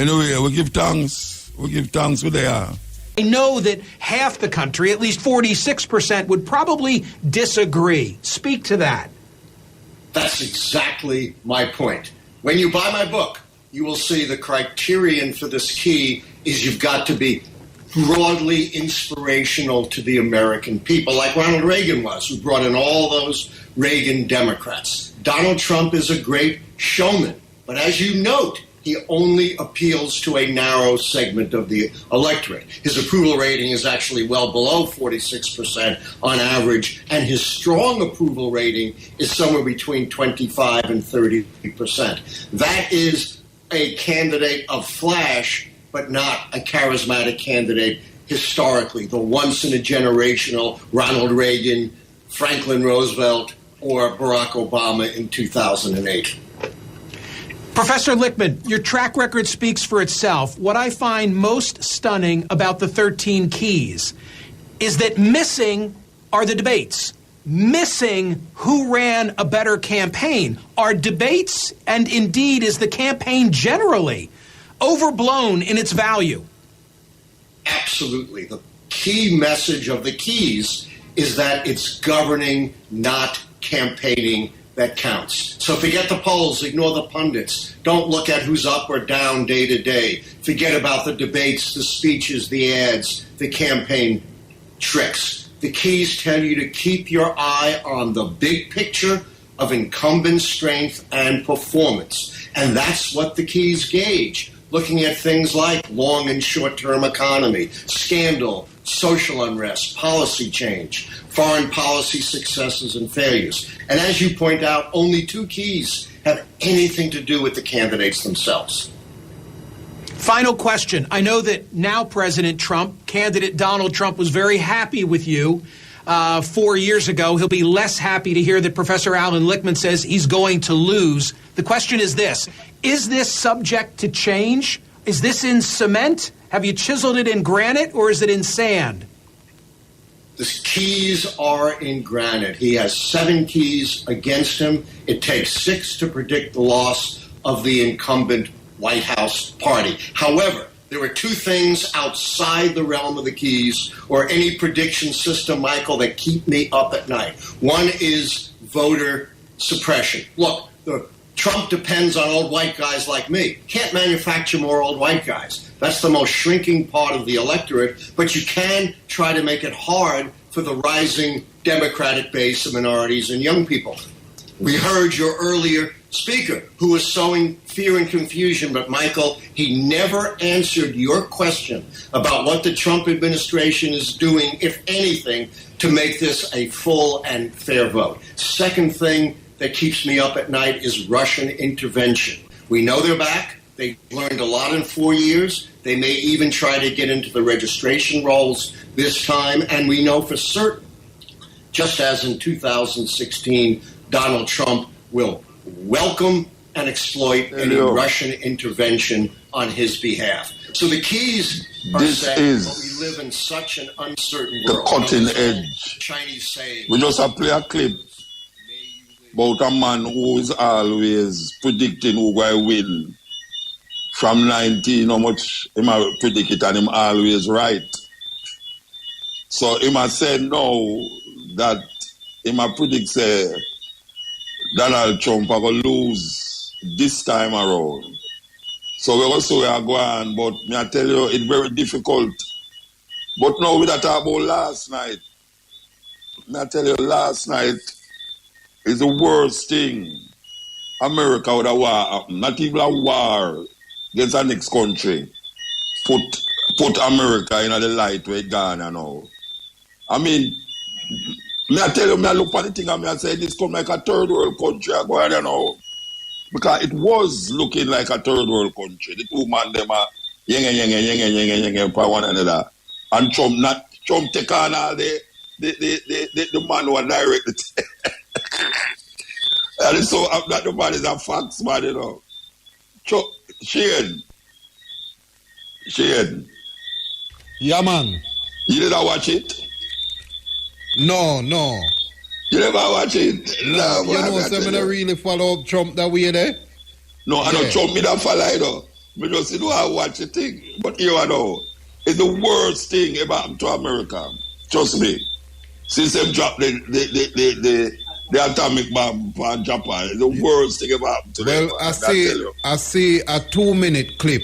Anyway, we give thanks. We give thanks where they are. I know that half the country, at least 46%, would probably disagree. Speak to that. That's exactly my point. When you buy my book, you will see the criterion for this key is you've got to be broadly inspirational to the American people, like Ronald Reagan was, who brought in all those Reagan Democrats. Donald Trump is a great showman, but as you note, he only appeals to a narrow segment of the electorate. His approval rating is actually well below 46% on average, and his strong approval rating is somewhere between 25 and 30%. That is a candidate of flash, but not a charismatic candidate historically, the once-in-a-generational Ronald Reagan, Franklin Roosevelt, or Barack Obama in 2008. Professor Lichtman, your track record speaks for itself. What I find most stunning about the 13 keys is that missing are the debates. Missing who ran a better campaign. Are debates, and indeed is the campaign generally, overblown in its value? Absolutely. The key message of the keys is that it's governing, not campaigning, that counts. So forget the polls, ignore the pundits. Don't look at who's up or down day to day. Forget about the debates, the speeches, the ads, the campaign tricks. The keys tell you to keep your eye on the big picture of incumbent strength and performance. And that's what the keys gauge, looking at things like long and short-term economy, scandal, social unrest, policy change, foreign policy successes and failures. And as you point out, only 2 keys have anything to do with the candidates themselves. Final question. I know that now President Trump, candidate Donald Trump, was very happy with you 4 years ago. He'll be less happy to hear that Professor Alan Lichtman says he's going to lose. The question is this. Is this subject to change? Is this in cement? Have you chiseled it in granite, or is it in sand? The keys are in granite. He has 7 keys against him. It takes 6 to predict the loss of the incumbent White House party. However, there are 2 things outside the realm of the keys or any prediction system, Michael, that keep me up at night. One is voter suppression. Look, Trump depends on old white guys like me. Can't manufacture more old white guys. That's the most shrinking part of the electorate, but you can try to make it hard for the rising Democratic base of minorities and young people. We heard your earlier speaker who was sowing fear and confusion, but Michael, he never answered your question about what the Trump administration is doing, if anything, to make this a full and fair vote. Second thing that keeps me up at night is Russian intervention. We know they're back. They learned a lot in 4 years. They may even try to get into the registration rolls this time. And we know for certain, just as in 2016, Donald Trump will welcome and exploit any Russian intervention on his behalf. So the keys are set, but we live in such an uncertain world. The cutting edge. Chinese saying. We just play a clip about a man who is always predicting who will win. From 19, how much him a predict it, and him always right. So him a say now that him a predict say Donald Trump are going to lose this time around. So we also are going, but me I tell you, it's very difficult. But now we that talk about last night. Me I tell you, last night is the worst thing America would have war happen. Not even a war against the next country. Put America in the light where it gone now. I mean, me I tell you, me I look at the thing and me I say this come like a third world country I go ahead now. Because it was looking like a third world country. The 2 man them are yang for one another. And Trump take on all the man who are directed. And so that the man is a facts man, you know. Shane. Yeah, man. You didn't watch it? No. You never watch it? No, you know, so I don't really follow up Trump that way there. No, I don't Trump me that follow, you know. Because you know I watch the thing. But you know, it's the worst thing ever happened to America. Trust me. Since them dropped the atomic bomb on Japan, it's the worst thing ever happened to them. Well, I see a 2-minute clip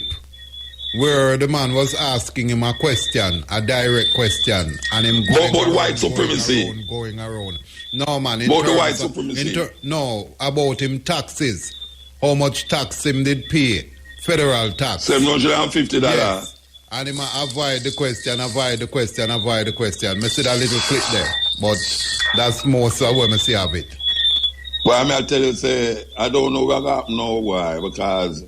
where the man was asking him a question, a direct question, and him about white supremacy. Going around. No, man. About the white supremacy. No, about him taxes. How much tax him did pay? Federal tax. $750. Yes. And him avoid the question. Me see that little clip there. But that's most of what I see of it. Well, I mean, I tell you, say, I don't know what happened now, why, because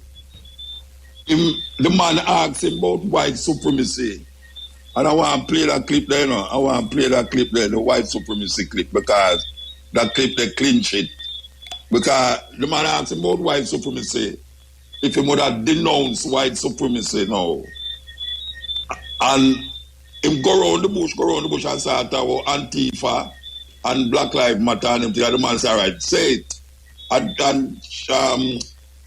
the man asked him about white supremacy. And I want to play that clip there, the white supremacy clip, because that clip, they clinch it. Because the man asked him about white supremacy, if he would have denounced white supremacy now. And him go around the bush and start about Antifa and Black Lives Matter, and him the man say, all right, say it. And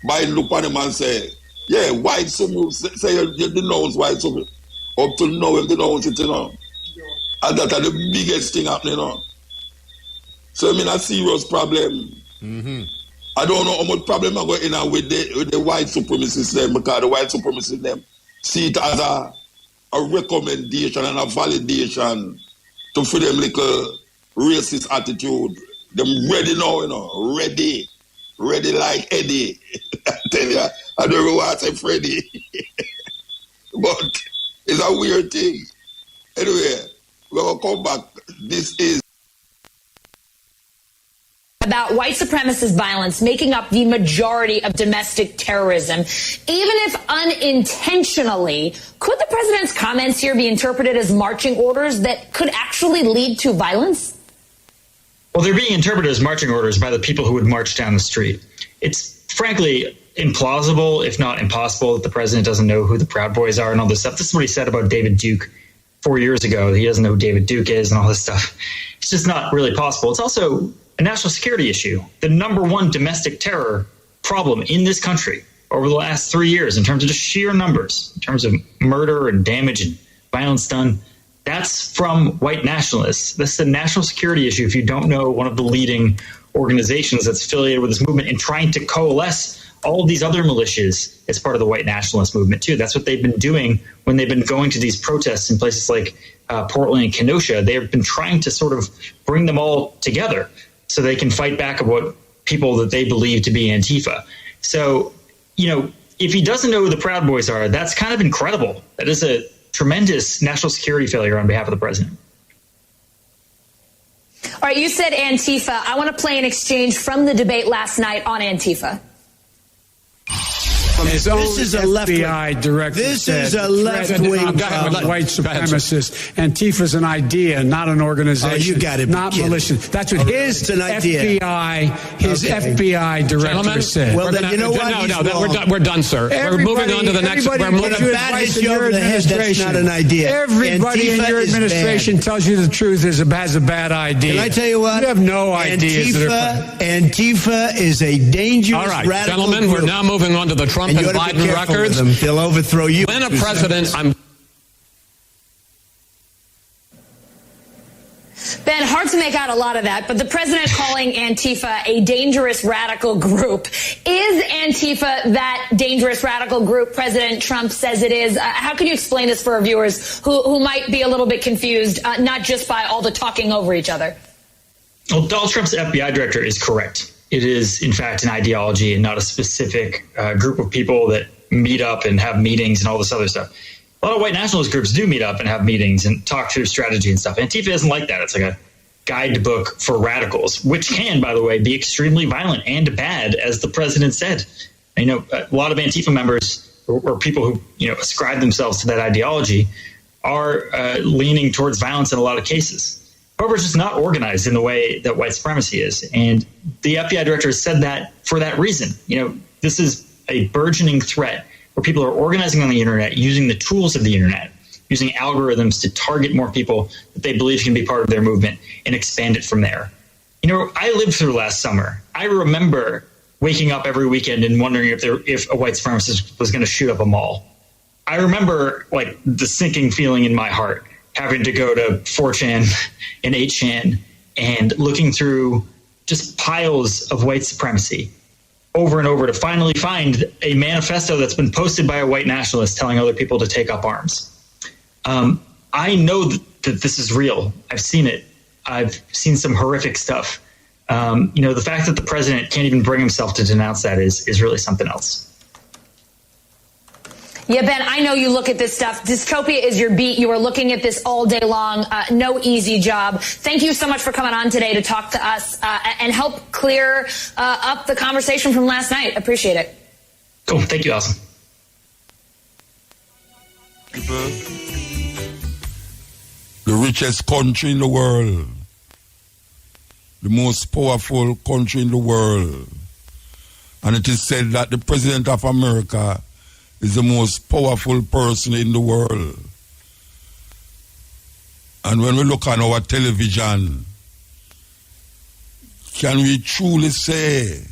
Biden look on him and say, yeah, white supremacy, say you denounce white supremacy. Up till now, him denounce it, And that's the biggest thing happening, So, I mean, a serious problem. Mm-hmm. I don't know how much problem I go in with the white supremacists them, because the white supremacists them see it as a recommendation and a validation to for them little racist attitude. Them ready now, ready like Eddie. I tell you, I don't know what I say Freddy. But it's a weird thing. Anyway, we're going to come back. This is about white supremacist violence making up the majority of domestic terrorism. Even if unintentionally, could the president's comments here be interpreted as marching orders that could actually lead to violence? Well, they're being interpreted as marching orders by the people who would march down the street. It's frankly implausible, if not impossible, that the president doesn't know who the Proud Boys are and all this stuff. This is what he said about David Duke 4 years ago. He doesn't know who David Duke is and all this stuff. It's just not really possible. It's also a national security issue. The number one domestic terror problem in this country over the last 3 years in terms of just sheer numbers, in terms of murder and damage and violence done, that's from white nationalists. This is a national security issue if you don't know one of the leading organizations that's affiliated with this movement and trying to coalesce all of these other militias as part of the white nationalist movement too. That's what they've been doing when they've been going to these protests in places like Portland and Kenosha. They've been trying to sort of bring them all together so they can fight back about people that they believe to be Antifa. So, if he doesn't know who the Proud Boys are, that's kind of incredible. That is a tremendous national security failure on behalf of the president. All right, you said Antifa. I want to play an exchange from the debate last night on Antifa. This is a left-wing director. This is a left-wing white supremacist. Antifa's an idea, not an organization. Oh, you got it. Not militia. That's what his FBI director said. Well, then you know what? No, we're done, sir. We're moving on to the next. We're moving on to your administration. That's not an idea. Everybody in your administration tells you the truth has a bad idea. Can I tell you what? You have no ideas. Antifa is a dangerous, all right, radical gentlemen, group. We're now moving on to the Trump and Biden records. They'll overthrow you. When a president, Ben, hard to make out a lot of that, but the president calling Antifa a dangerous radical group. Is Antifa that dangerous radical group President Trump says it is? How can you explain this for our viewers who might be a little bit confused, not just by all the talking over each other? Well, Donald Trump's FBI director is correct. It is, in fact, an ideology and not a specific group of people that meet up and have meetings and all this other stuff. A lot of white nationalist groups do meet up and have meetings and talk through strategy and stuff. Antifa isn't like that. It's like a guidebook for radicals, which can, by the way, be extremely violent and bad, as the president said. A lot of Antifa members or people who ascribe themselves to that ideology are leaning towards violence in a lot of cases. However, it's just not organized in the way that white supremacy is. And the FBI director has said that for that reason. This is a burgeoning threat where people are organizing on the internet, using the tools of the internet, using algorithms to target more people that they believe can be part of their movement and expand it from there. I lived through last summer. I remember waking up every weekend and wondering if a white supremacist was going to shoot up a mall. I remember like the sinking feeling in my heart, having to go to 4chan and 8chan and looking through just piles of white supremacy over and over to finally find a manifesto that's been posted by a white nationalist telling other people to take up arms. I know that this is real. I've seen it. I've seen some horrific stuff. The fact that the president can't even bring himself to denounce that is really something else. Yeah, Ben, I know you look at this stuff. Dystopia is your beat. You are looking at this all day long. No easy job. Thank you so much for coming on today to talk to us and help clear up the conversation from last night. Appreciate it. Cool. Thank you, Alison. The richest country in the world, the most powerful country in the world. And it is said that the President of America is the most powerful person in the world. And when we look on our television, can we truly say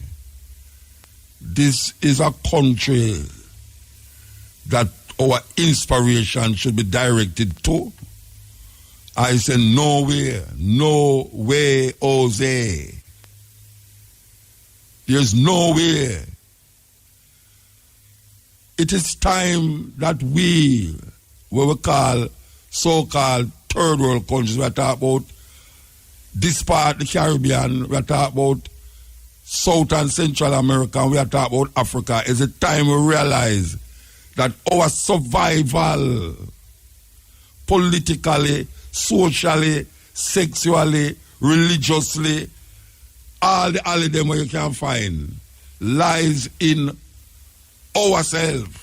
this is a country that our inspiration should be directed to? I say no way, Jose. There's no way. It is time that we, what we call so-called third world countries, we are talking about this part, the Caribbean, we are talking about South and Central America, we are talking about Africa. It's a time we realize that our survival, politically, socially, sexually, religiously, all the holiday you can find lies in ourselves.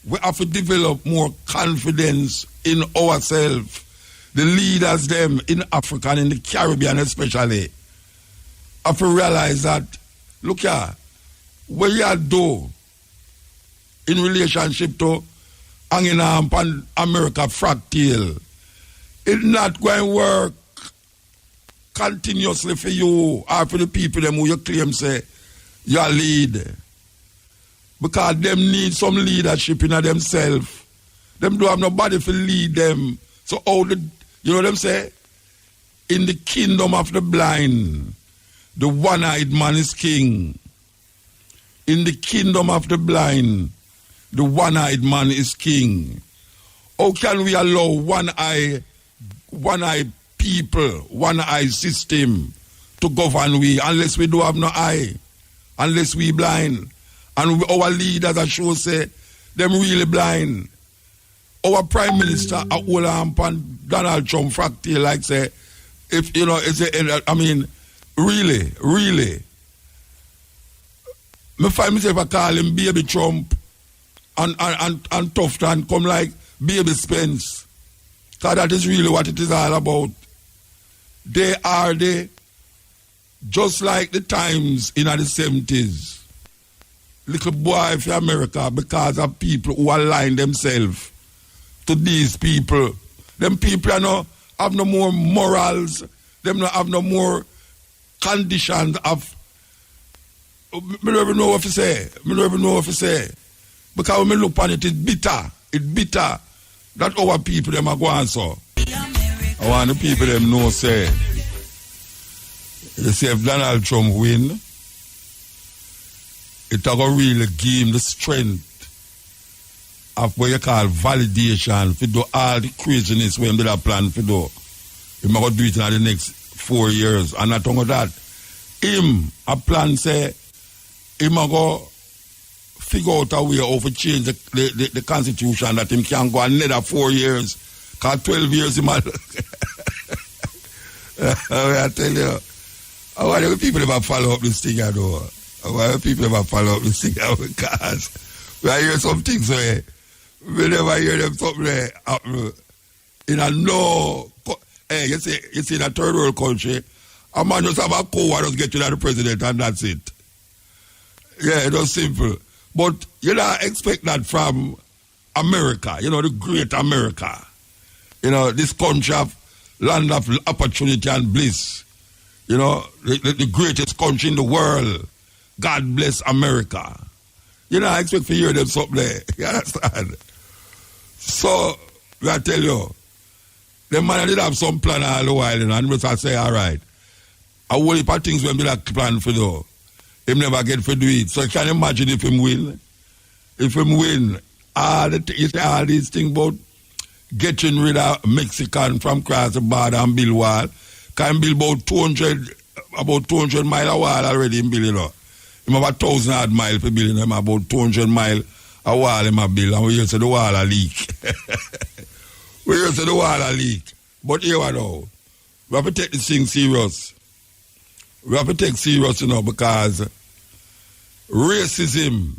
We have to develop more confidence in ourselves. The leaders them in Africa and in the Caribbean especially have to realize that, look here, what you do in relationship to hanging on America fractal, it's not going to work continuously for you or for the people them who you claim say you lead. Because them need some leadership in themselves. Them don't have nobody to lead them. So you know what them say? In the kingdom of the blind, the one-eyed man is king. In the kingdom of the blind, the one-eyed man is king. How can we allow one-eye people, one-eye system to govern we unless we do have no eye, unless we blind? And our leaders are sure say them really blind. Our prime minister at Olam and Donald Trump fractal like say, if you know, really. Me find myself I call him Baby Trump and tough and come like Baby Spence. Because that is really what it is all about. They are just like the times in the 70s. Little boy for America because of people who align themselves to these people. Them people have no more morals. Them not have no more conditions of. I don't even know what to say. Because when I look on it, it's bitter. It's bitter that our people them are going so. I want the people them know say. They say if Donald Trump win, it will really give him the strength of what you call validation to do all the craziness when they have planned to do. He might do it in the next 4 years. And not only that, him a plan say, he might go figure out a way how to change the constitution that him can go another 4 years. Because 12 years he might. I tell you, I want the people to follow up this thing, I know. Why people ever follow up the singer because we hear some things where we never hear them something happen. In a you see in a third world country, a man just have a co just get to the president and that's it. Yeah, it's simple. But you don't expect that from America, the great America. This country of land of opportunity and bliss. You know, the greatest country in the world. God bless America. You know, I expect to hear them something there. You understand? So, I tell you, the man did have some plan all the while, you know, and I say, all right, a whole heap of things when we like plan for do. Him never get for do it. So you can imagine if him win. If him win, all these things about getting rid of Mexican from across the border and build wall. Can build about 200 miles a wall already in building. Him have 1,000 odd miles for building. Him about 200 miles a wall him a build. And we hear say the wall a leak. We hear say the wall a leak. But here we know. We have to take this thing serious. We have to take serious, you know, because racism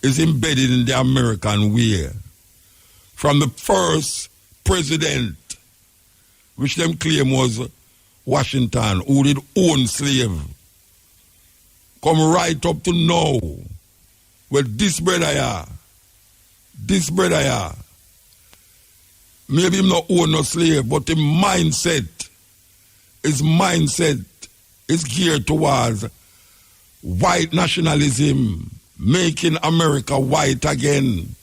is embedded in the American way. From the first president, which them claim was Washington, who did own slave, come right up to now. Well, this brother here, maybe him not own no slave, but his mindset is geared towards white nationalism, making America white again.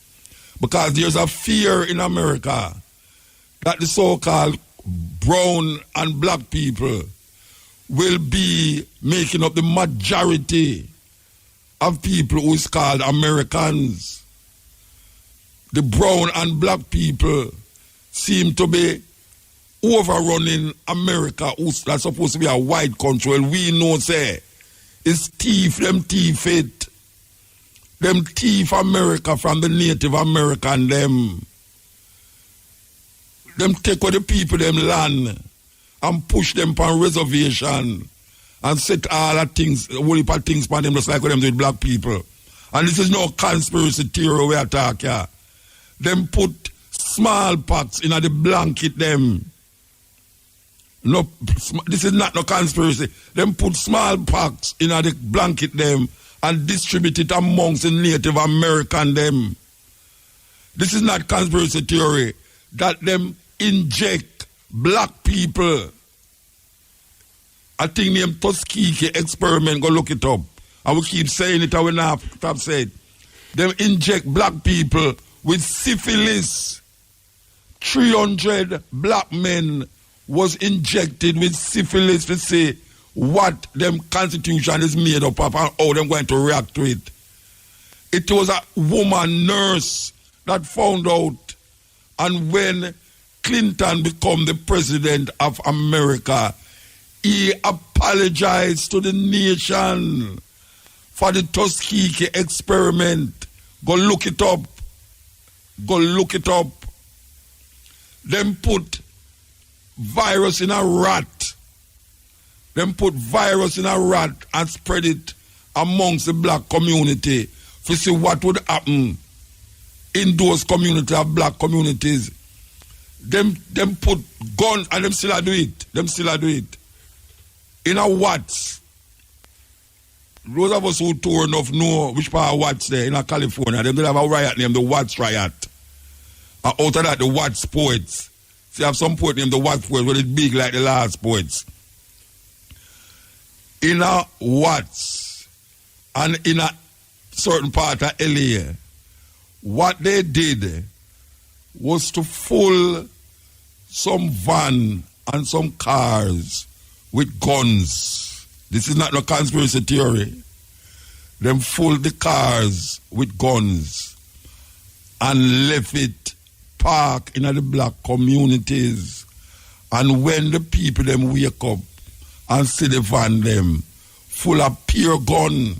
Because there's a fear in America that the so-called brown and black people will be making up the majority of people who is called Americans. The brown and black people seem to be overrunning America, that's supposed to be a white country. Well, we know, say, it's them thief it. Them thief America from the Native American, them take away the people, them land, and push them on reservation, and set all the things, a whole heap of things on them, just like what them do with black people. And this is no conspiracy theory we attack here. Them put smallpox in the blanket, them. No, this is not no conspiracy. Them put smallpox in the blanket, them, and distribute it amongst the Native American, them. This is not conspiracy theory. That them inject black people. I think named Tuskegee experiment, go look it up. I will keep saying it, I will not stop saying. Them inject black people with syphilis. 300 black men was injected with syphilis to see what them constitution is made up of and how them going to react to it. It was a woman nurse that found out, and when Clinton became the president of America, he apologized to the nation for the Tuskegee experiment. Go look it up. Go look it up. Them put virus in a rat. Them put virus in a rat and spread it amongst the black community to see what would happen in those communities, of black communities. Them put guns, and them still do it. Them still do it. In a Watts. Those of us who tour enough know which part of Watts there in California. Them have a riot named the Watts Riot. And out of that, the Watts Poets. So you have some poet named the Watts Poets, but it's big like the last poets. In a Watts and in a certain part of LA, what they did was to fill some van and some cars with guns. This is not no conspiracy theory. Them filled the cars with guns and left it parked in the black communities. And when the people them wake up and see the van them full of pure gun,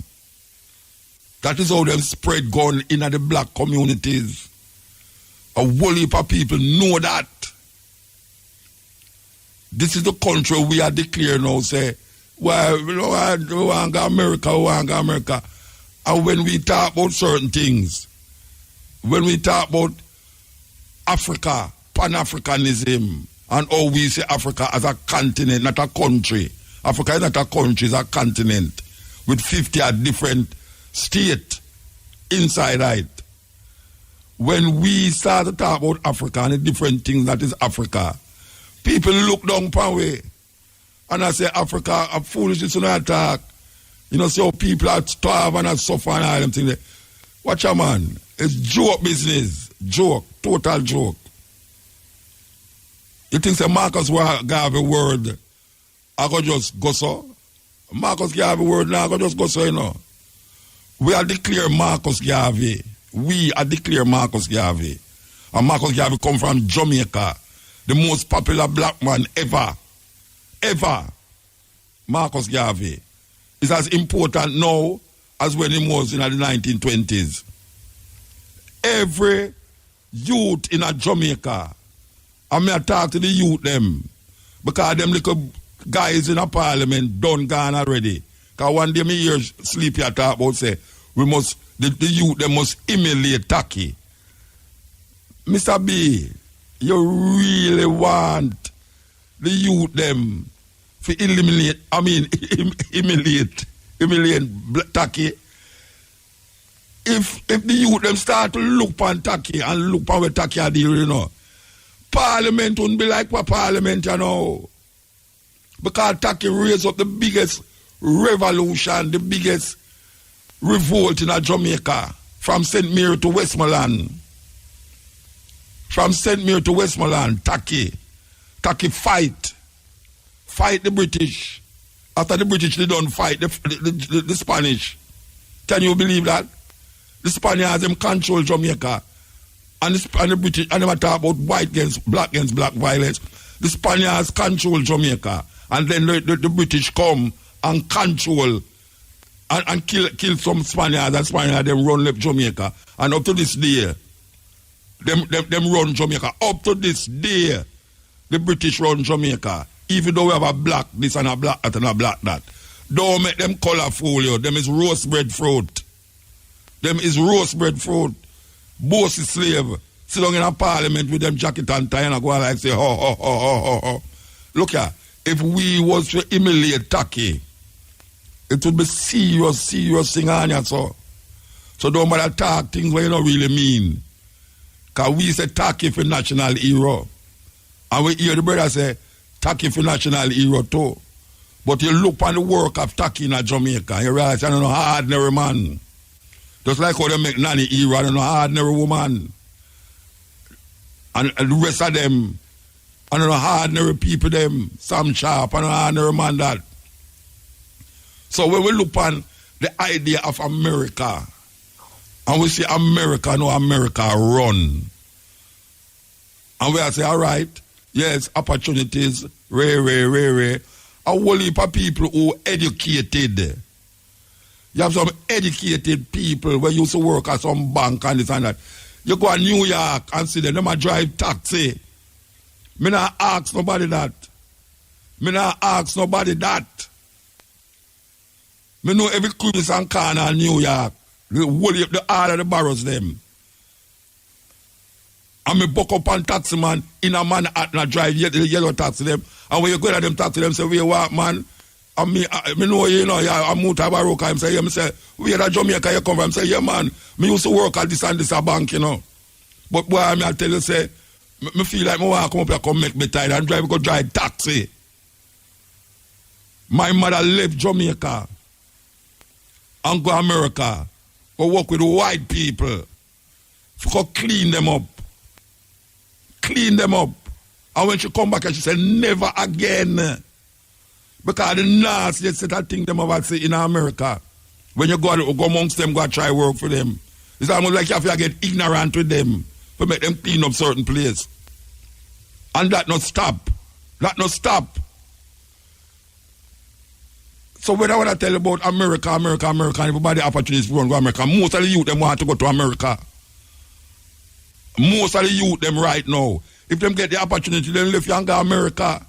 that is how them spread gun in the black communities. A whole heap of people know that. This is the country we are declaring now, say, well, we want to go America, we want to go America. And when we talk about certain things, when we talk about Africa, Pan-Africanism, and how we see Africa as a continent, not a country. Africa is not a country, it's a continent with 50 different states inside it. When we start to talk about Africa and the different things that is Africa, People look down upon way. And I say Africa, a foolishness in our talk. You know, see how people are starve and are suffer and all them things. Watch a man. It's joke business. Joke. Total joke. You think say Marcus will have a word, I could just go so? Marcus Garvey word now, I could just go so, you know. We are declare Marcus Garvey. We are declare Marcus Garvey. And Marcus Garvey come from Jamaica. The most popular black man ever. Ever. Marcus Garvey is as important now as when he was in the 1920s. Every youth in a Jamaica, I may talk to the youth them, because them little guys in a parliament done gone already. Because one day me hear Sleepy talk about say, we must, the youth them must emulate Taki. Mr. B, you really want the youth them to eliminate, emulate Taki? If the youth them start to look on Taki and look on what Taki are doing, you know, Parliament wouldn't be like what Parliament, you know. Because Taki raised up the biggest revolution, the biggest revolt in Jamaica, from St. Mary to Westmoreland. From St. Mary to Westmoreland, Taki fight the British. After the British, they don't fight the Spanish. Can you believe that? The Spaniards, them control Jamaica. And the British, and them talk about white against black violence. The Spaniards control Jamaica. And then the British come and control and kill some Spaniards, and Spaniards them run left Jamaica. And up to this day, them run Jamaica. Up to this day, the British run Jamaica. Even though we have a black this and a black that and a black that. Don't make them colorful, yo. Them is roast bread fruit. Them is roast bread fruit. Bossy slave. Sit down in a parliament with them jacket and tie and go and like say, ho. Look here. If we was to emulate Taki, it would be serious thing on you, so. So don't bother talk things where you don't really mean. Because we say Taki for national hero. And we hear the brother say, Taki for national hero too. But you look on the work of Taki in Jamaica, you realize I don't know ordinary man. Just like how they make Nanny hero, I don't know ordinary woman. And the rest of them, I don't know ordinary people them, Sam Sharp, I don't know ordinary man that. So when we look on the idea of America, and we say America, no America run. And we say, all right, yes, opportunities, rare. A whole heap of people who educated. You have some educated people who used to work at some bank and this and that. You go to New York and see them a drive taxi. Me not ask nobody that. Me know every crevice and corner in New York. The all of the boroughs them. And me buck up on taxi man in a Manhattan and drive the yellow taxi them. And when you go to them taxi them say, where you walk man? And me know, you know, I'm Mutabaruka. I'm say, where the Jamaica you come from? I say, yeah man, me used to work at this and this a bank, you know. But boy, I tell you, say, me feel like me want to come up here come make me tired and go drive taxi. My mother left Jamaica and go to America. Go work with white people. Go clean them up. And when she come back, she said, never again. Because the nastiest set of things them about say in America. When you go amongst them, go try work for them. It's almost like you have to get ignorant with them to make them clean up certain place. And that not stop. So when I want to tell you about America, everybody opportunities to run to America, most of the youth them want to go to America. Most of the youth them right now, if them get the opportunity, then live and go to America.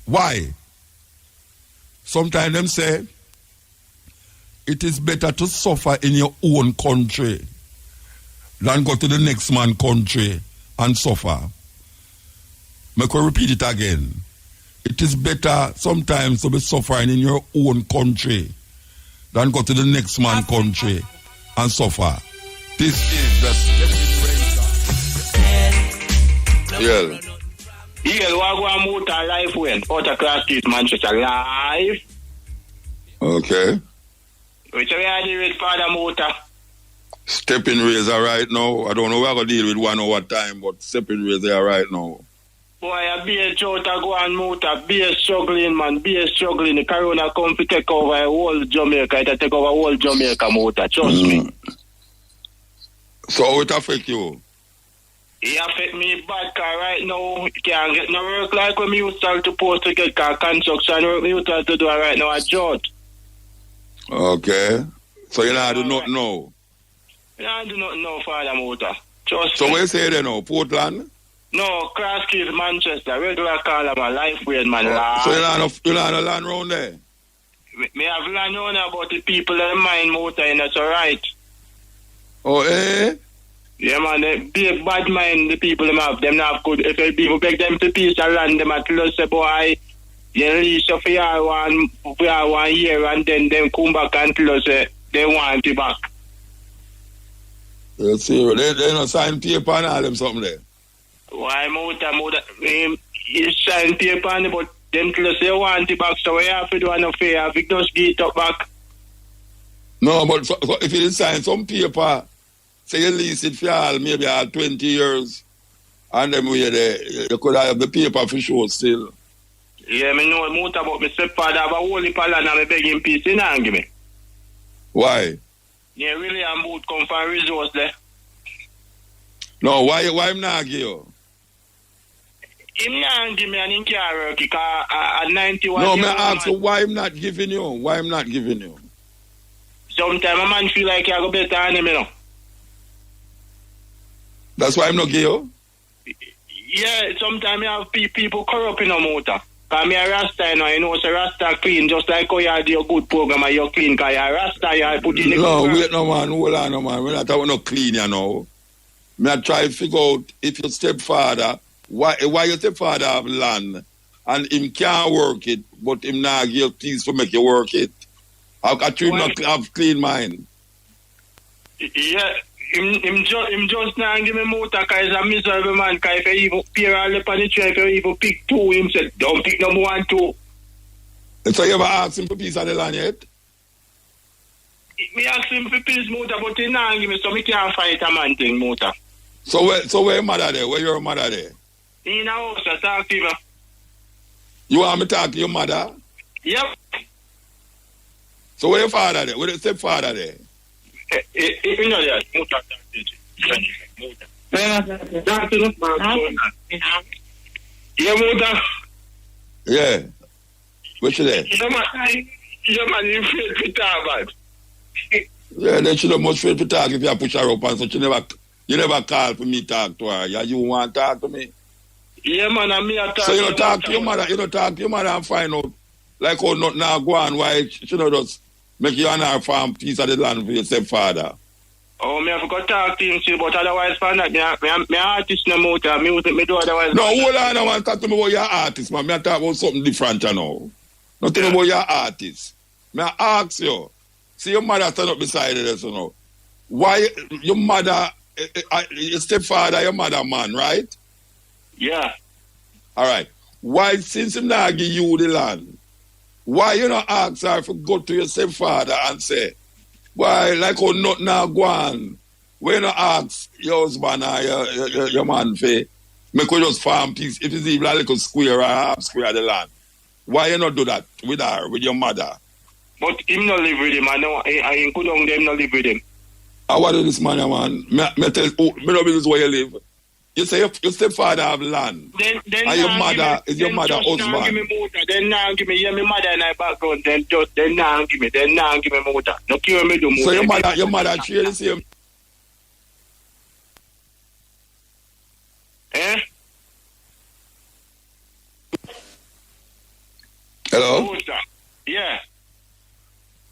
Why? Sometimes them say, it is better to suffer in your own country than go to the next man's country and suffer. Make me repeat it again. It is better sometimes to be suffering in your own country than go to the next man's country and suffer. This is the... Yeah. Yeah, we are going to move to life when out class street Manchester live. Okay. Which we are dealing with Father Motor. Stepping razor right now. I don't know we're going to deal with 1 hour time, but stepping razor right now. Boy, I be a chota go and motor, be a struggling man, be a struggling. The corona come to take over whole Jamaica, it take over whole Jamaica motor, trust me. So how it affect you? It affect me bad, car right now, can't get no work like when me used to post to get car construction work, me used to do right now, I judge. Okay. So you not do nothing now? I do not know, Father Motor. Trust so me. where you say there now? Portland? No, Cross Keys, Manchester. Regular call of my life weird man. So you not no land around there? Me have land around about the people that mind motor and that's alright. Oh, eh? Yeah, man, they big bad mind the people them have. Them not good. If people beg them to piece of land, them at close say, boy, you lease for your 1 year and then them come back and close say, they want it back. You see, they don't sign paper and all them something there. Why motor, you sign paper on it, but them close they want it back, so we have to do an affair. We just get it up back. No, but so if you sign some paper, say you lease it for all, maybe all 20 years, and then you could have the paper for sure still. Yeah, me know motor, but my stepfather have a whole heap of land and I beg him peace, he not give me. Why? Yeah, really, I'm boot come for resource there. No, why him not give you? Him not give me an in-car work because at 91 no, years me ask you why him not giving you? Why him not giving you? Sometimes a man feel like you go better than him, you know. That's why I'm not give you? Yeah, sometimes you have people corrupt in a motor. Because me a Rasta, you know, so Rasta clean, just like how you have your good program and you clean, because you a Rasta, you put in the no, program. wait no man, hold on no man. We're not talking no clean, you know. Me I try to figure out if your stepfather, why your stepfather have land and him can't work it, but him not give you peace to make you work it. How can you not have clean mind? Yeah, him just not give me motor because he's a miserable man. Because if you even peer all up on the tree, if you even pick 2, him said, don't pick number 1, 2. So you ever asked him for piece of the land yet? Me ask him for peace motor, but he not give me, so me can't fight a man thing motor. So where your mother there? Where your mother there? In a house, I talk to him. You want me to talk to your mother? Yep. So where your father there? Where your stepfather there? You know that. Motor. Yeah, motor. Yeah. Where's she there? Yeah, man, you feel to talk about. Yeah, then she don't much feel to talk if you push her up and so you never call for me to talk to her. Yeah, you want to talk to me? Yeah, man, and me I talk. So you don't talk to your mother, and find out like how nothing now go on, why she don't just make you and her farm piece of the land for your stepfather. Oh, me I forgot to talk to him too, but otherwise find out me artist no motor, me do otherwise. No, hold on, I want to talk to me about your artist, man. Me I talk about something different, you know. Nothing about your artist. Me I ask you, see your mother stand up beside you, you know. Why your mother, your stepfather, your mother man, right? Yeah. All right. Why, since him not give you the land, why you not ask her to go to your stepfather and say, why, like how nothing now go on, why you not ask your husband or your man for make you just farm piece, if it's even a little square or half square of the land? Why you not do that with her, with your mother? But him not live with him, I know, I could on them not live with him. What do this man, Me tell you, me know this is where you live. You say your stepfather have land. Then and your mother is your mother husband. Give me motor. Then now give me my mother in my background. Then now give me motor. No care me do motor. So your mother share the same. Eh? Hello? Motor. Yeah.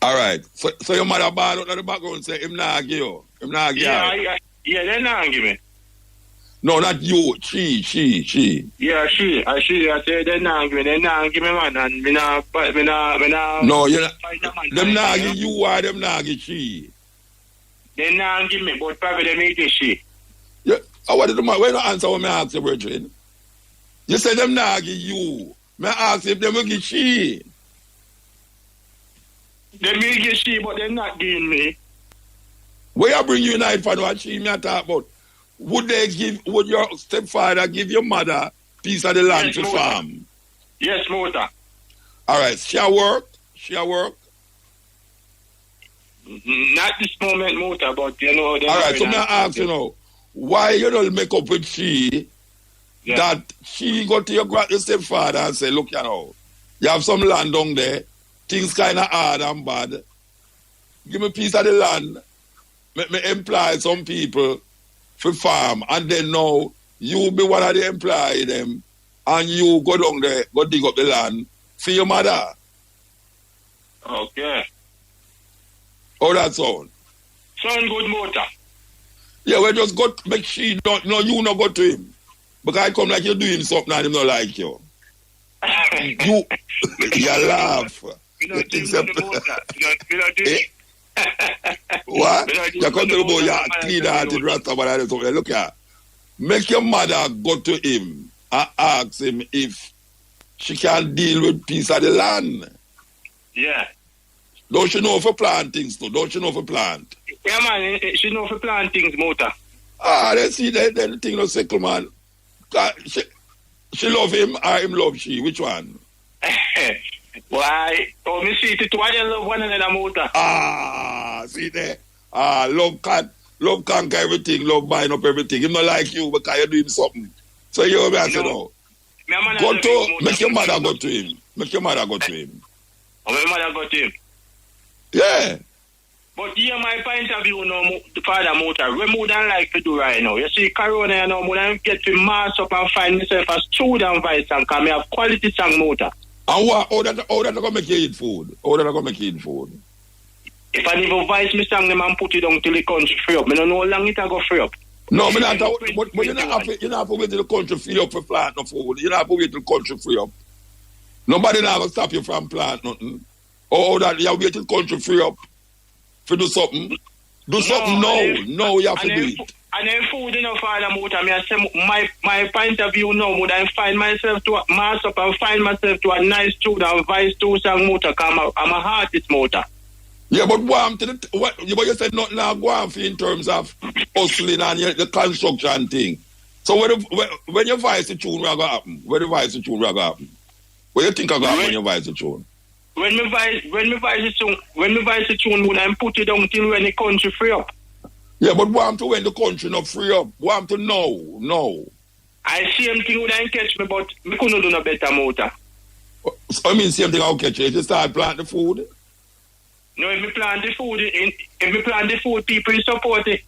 All right. So your mother bad out of the background say him not give you. Him not give you. Yeah, then now give me. No, not you. She. Yeah, she. I say they now give me man, and me nah. No, you. Them nah give you or them nah give she. They now give me, but probably they make it she. Yeah. What did the man? Why not answer when I ask you, Virgin? You say them not give you. May I ask if them will give she? They may give she, but they're not giving me. Where I bring you night for what she me talk about? Would your stepfather give your mother piece of the land to farm? Yes, Mota. All right, she work? Not this moment, Mota, but you know. All right, so now I ask why you don't make up with she that she go to your stepfather and say, look, you have some land down there, things kind of hard and bad. Give me a piece of the land, make me employ some people for farm, and then now you be one of the employee them, and you go down there, go dig up the land for your mother. Okay. How that sound? Sound good, Mota. Yeah, we just got make she don't know you not go to him. Because I come like you're doing something and him not like you. You laugh. What? You come to the boy, you're clean-hearted rasta, but I don't know. Look here. Make your mother go to him and ask him if she can deal with piece of the land. Yeah. Don't she know for plant things too? Don't she know for plant? Yeah, man, she know for plant things, Mota. They see that the thing no circle, man. She love him or him love she? Which one? Why? Oh, me see it. Why you love one another, Mota? See there. Love conquer everything. Love bind up everything. Him not like you because you're doing something. So you know, I say no. Go to, make your mother go to him. Make your mother go to him. Oh, my mother go to him? Yeah. But here my point of view, the father Mota, we more than like to do right now. You see, Corona, more than get to mass up and find myself a student voice and come have quality song Mota. And what? How that going to make you eat food? How that going to make you eat food? If I never voice me song them and put it down till the country free up, I don't know how long it go free up. No, but you're not have to wait till the country free up for plant no food. You don't have to wait till the country free up. Nobody now will stop you from plant nothing. Or that you have to wait till the country free up. For do something. Do something no, you have to do it. And then food enough for the Mota. I say my point of view now, would I find myself to mass up and find myself to a nice student, vice to song Mota, because I'm a artist Mota. Yeah, but but you said nothing now go on for in terms of hustling and the construction thing. So when you voice the tune, what will happen? When you voice the tune, what will happen? What do you think will happen when you voice the tune? When me voice the tune, would I put it down till when the country free up? Yeah, but want to when the country not free up? Want to know? No. I same thing would I catch me, but me couldn't do no better Mota. I mean, same thing I'll catch you. If you start planting the food? No, if me plant the food, people support it.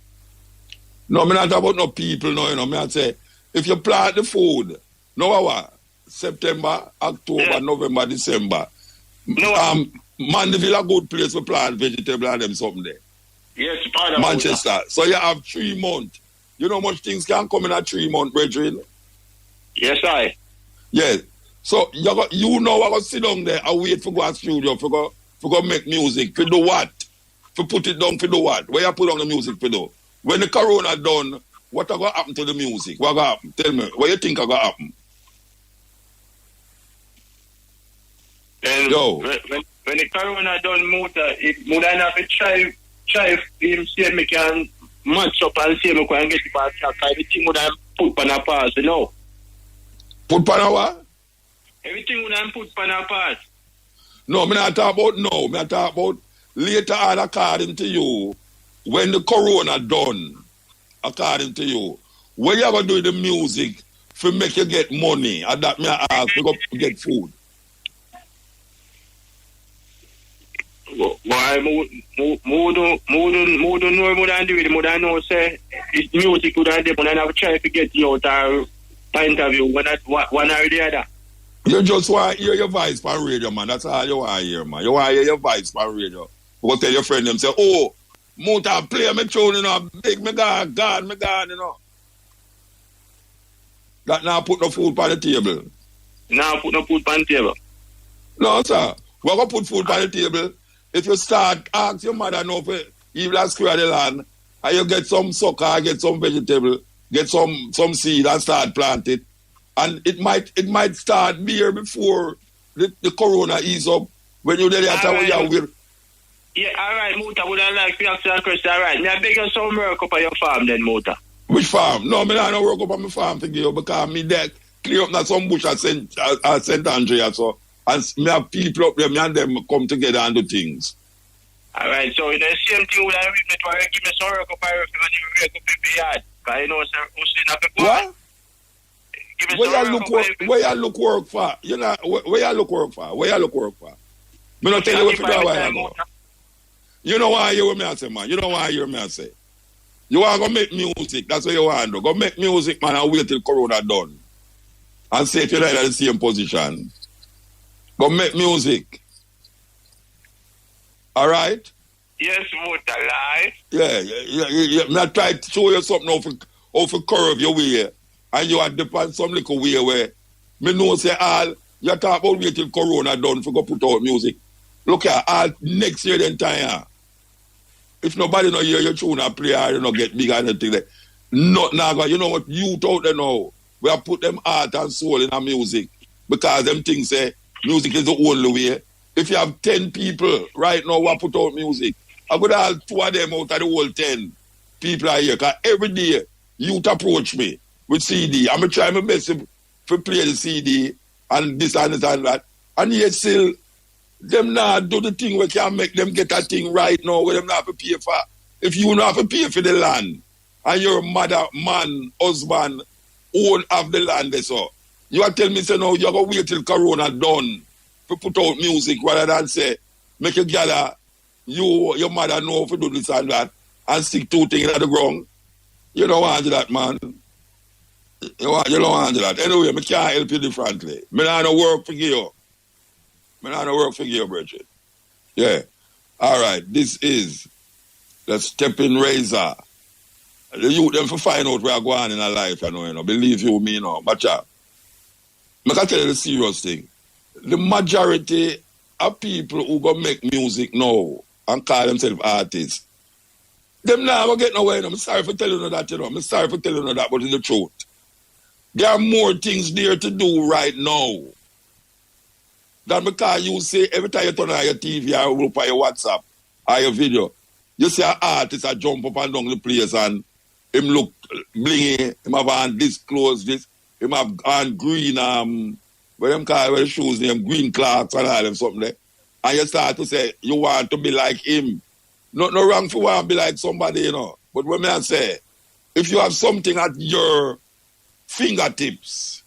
No, I'm not about no people, no, you know. I say, if you plant the food, no what? September, October, November, December. No. Mandeville a good place to plant vegetable and them something there. Yes, part Manchester. So you have 3 months. You know much things can come in a 3 month, brethren? Yes, I. Yes. So you know I go sit down there and wait for go to studio for go make music. For do what? For put it down for do what? Where you put on the music for do? When the corona done, what going to happen to the music? What going to happen? Tell me. What you think going to happen? And when the corona done, Mota, would I have to try him see me can match up and see me can get back everything would I put on a pass, you know. Put on a what? Everything would I put on a pass. No, I'm not talking about now. I'm talking about later on according to you, when the corona done, according to you, when you ever do the music for make you get money, and that me ask to go get food. Why more don't know more than do it, more than know say it's music would I do, but I never try to get you out our interview one or the other. You just want to hear your voice on radio, man. That's all you want to hear, man. You want to hear your voice on radio. You go tell your friend them say, oh, Mota play me tune, you know, big me God, you know. That now put no food on the table. Now put no food on the table. No, sir. We're going to put food on the table. If you start, ask your mother no for evil and square the land, and you get some sucker, get some vegetable, get some seed and start plant it. And it might start there before the corona ease up. When you're there, that's how you will. Yeah, all right, Muta, would I like to ask you a question? All right, now beg you some work up on your farm then, Muta. Which farm? No, I don't work up on my farm to give because me there clear up not some bush at St. Andrea, so and me have people up there, me and them come together and do things. All right, so the same thing would I read me to give me some work up on your farm and you work up in the yard. Because you know, sir, who's in a what? Where you look work for? You know, where you look work for? Where you look work for? Me not tell you what to do why you go. You know why you hear me I say, man? You know why you hear me I say? You want to go make music, that's what you want to do. Go make music, man, and wait till Corona done. And say if you're not in the same position. Go make music. All right? Yes, Muta, lie. Yeah. I try to show you something how to curve your way. And you are depend some little way where me know say all you talk about wait till Corona done for go put out music. Look at all next year then time. If nobody know hear your tune and play or you know get big and anything like not now you know what youth out there now. We have put them heart and soul in our music. Because them things say music is the only way. If you have 10 people right now who put out music, I could have 2 of them out of the whole 10 people are here. Because every day youth approach me with CD. I'm trying my best to play the CD and this and that. And yet still, them not do the thing where can make them get a thing right now where them not have to pay for. If you not have to pay for the land and your mother, man, husband, own have the land so you are telling me say no, you're going to wait till Corona done to put out music rather than say, make you gather, your mother know if you do this and that and stick 2 things at the ground. You don't want to do that, man. You don't want to do that. Anyway, I can't help you differently. I don't work for you. I don't work for you, Bridget. Yeah. All right. This is the Stepping Razor. The youth them for find out where I go on in a life, you know. Believe you me, you know. But I can tell you the serious thing. The majority of people who go make music now and call themselves artists, them now get nowhere. I'm sorry for telling you that, you know. I'm sorry for telling you that, but it's the truth. There are more things there to do right now than because you say every time you turn on your TV or look at your WhatsApp or your video, you see an artist a jump up and down the place and him look blingy, him have on this clothes, this, him have on green, what them call the shoes name, green clocks and all them something there. And you start to say you want to be like him. No wrong for want to be like somebody, you know. But when I say, if you have something at your fingertips,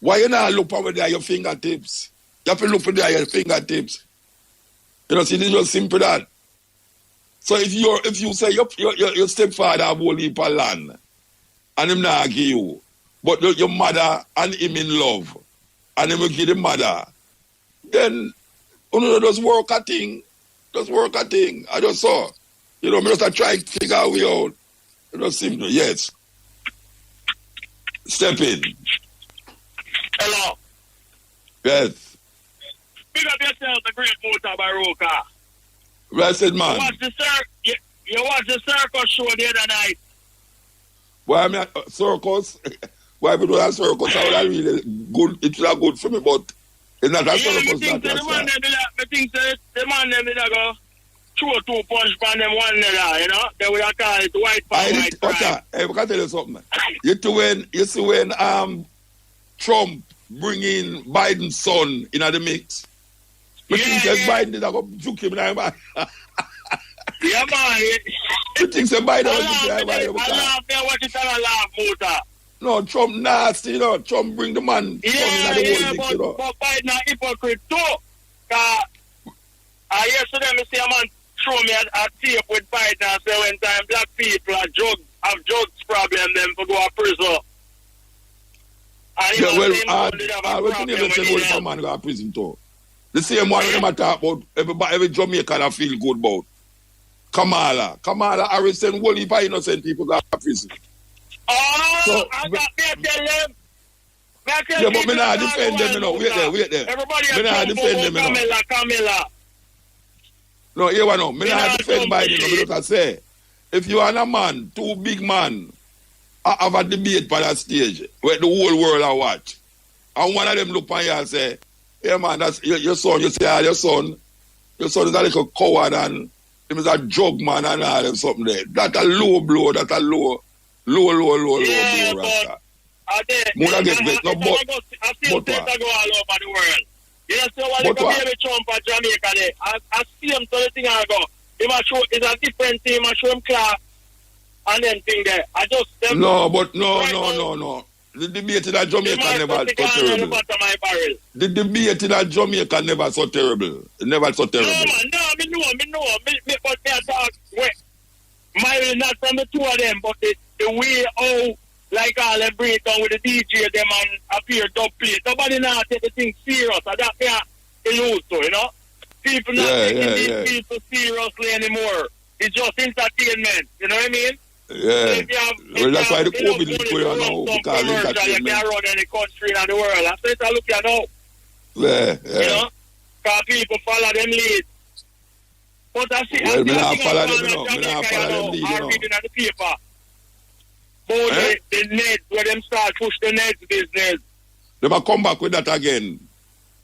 why you not look over there at your fingertips? You have to look for there at your fingertips. You know, see, this is just simple that. So if you say your stepfather have whole heap of land and him not give you, but your mother and him in love and him will give the mother, then you know, just work a thing. Just work a thing. I just saw. You know, I just try to figure a way out. It's just simple. Yes. Step in. Hello. Yes. Pick up yourself, the great Mutabaruka. Blessed man. You watched the circus show the other night. Why I mean circus? Why we do a circus? I would really good. It's not good for me, but it's not a circus. I think the man them did go throw 2 punch on them one another. You know, they would have called it white power, white pride. Hey, I can tell you something. You see when Trump bring in Biden's son in the mix. But think that Biden did go juke him now, man. Yeah, man. You think that Biden was juke him now? I laugh there, what is that laugh, Muta? No, Trump nasty, you know. Trump bring the man son in the whole mix, you know. But Biden a hypocrite too. Yesterday, I see a man throw me a tape with Biden and say when time black people have drugs problem, them for go to prison. Yeah, well, what you never say what man go to prison too? The same one them talk about every Jamaican I feel good about. Kamala Harris and whole heap of innocent people go to prison. Oh, so, I got to tell them. Yeah, but me not defend them, you know. Wait there. Everybody me not defend them, you know. Camilla. No, here one now. Me not defend Biden, you know, because I say, if you are a man, 2 big man, I have a debate on that stage where the whole world are watch. And one of them look on you and say, hey man, that's your son. You say, your son is a little coward and him is a drug man and all them something there. That's a low blow, that's a low blow, Rasta. More get bit, no, but I still think I go all over the world. You know, so when you come here with Trump at Jamaica there, I see him to the thing I go. He must show, it's a different thing, he must show him class and then thing there. I just... No. The debate in Jamaica never so terrible. The debate in Jamaica never so terrible. Never so terrible. No, man, me know. But they talk, mile not from the two of them, but the way how, like all them break down with the DJ, them and appear dub plate. Nobody now take the thing serious. And that they used to, you know? People not taking these people seriously anymore. It's just entertainment. You know what I mean? Yeah. Well, that's why the COVID is going on now. Because you can run any country in the world. That's what I look at now. Yeah. You know? Because people follow them lead. But I see... Well, I not follow them, you know. I not follow them lead, you know. I'm reading on the paper. But the Neds, where them start push the Neds business. They might come back with that again.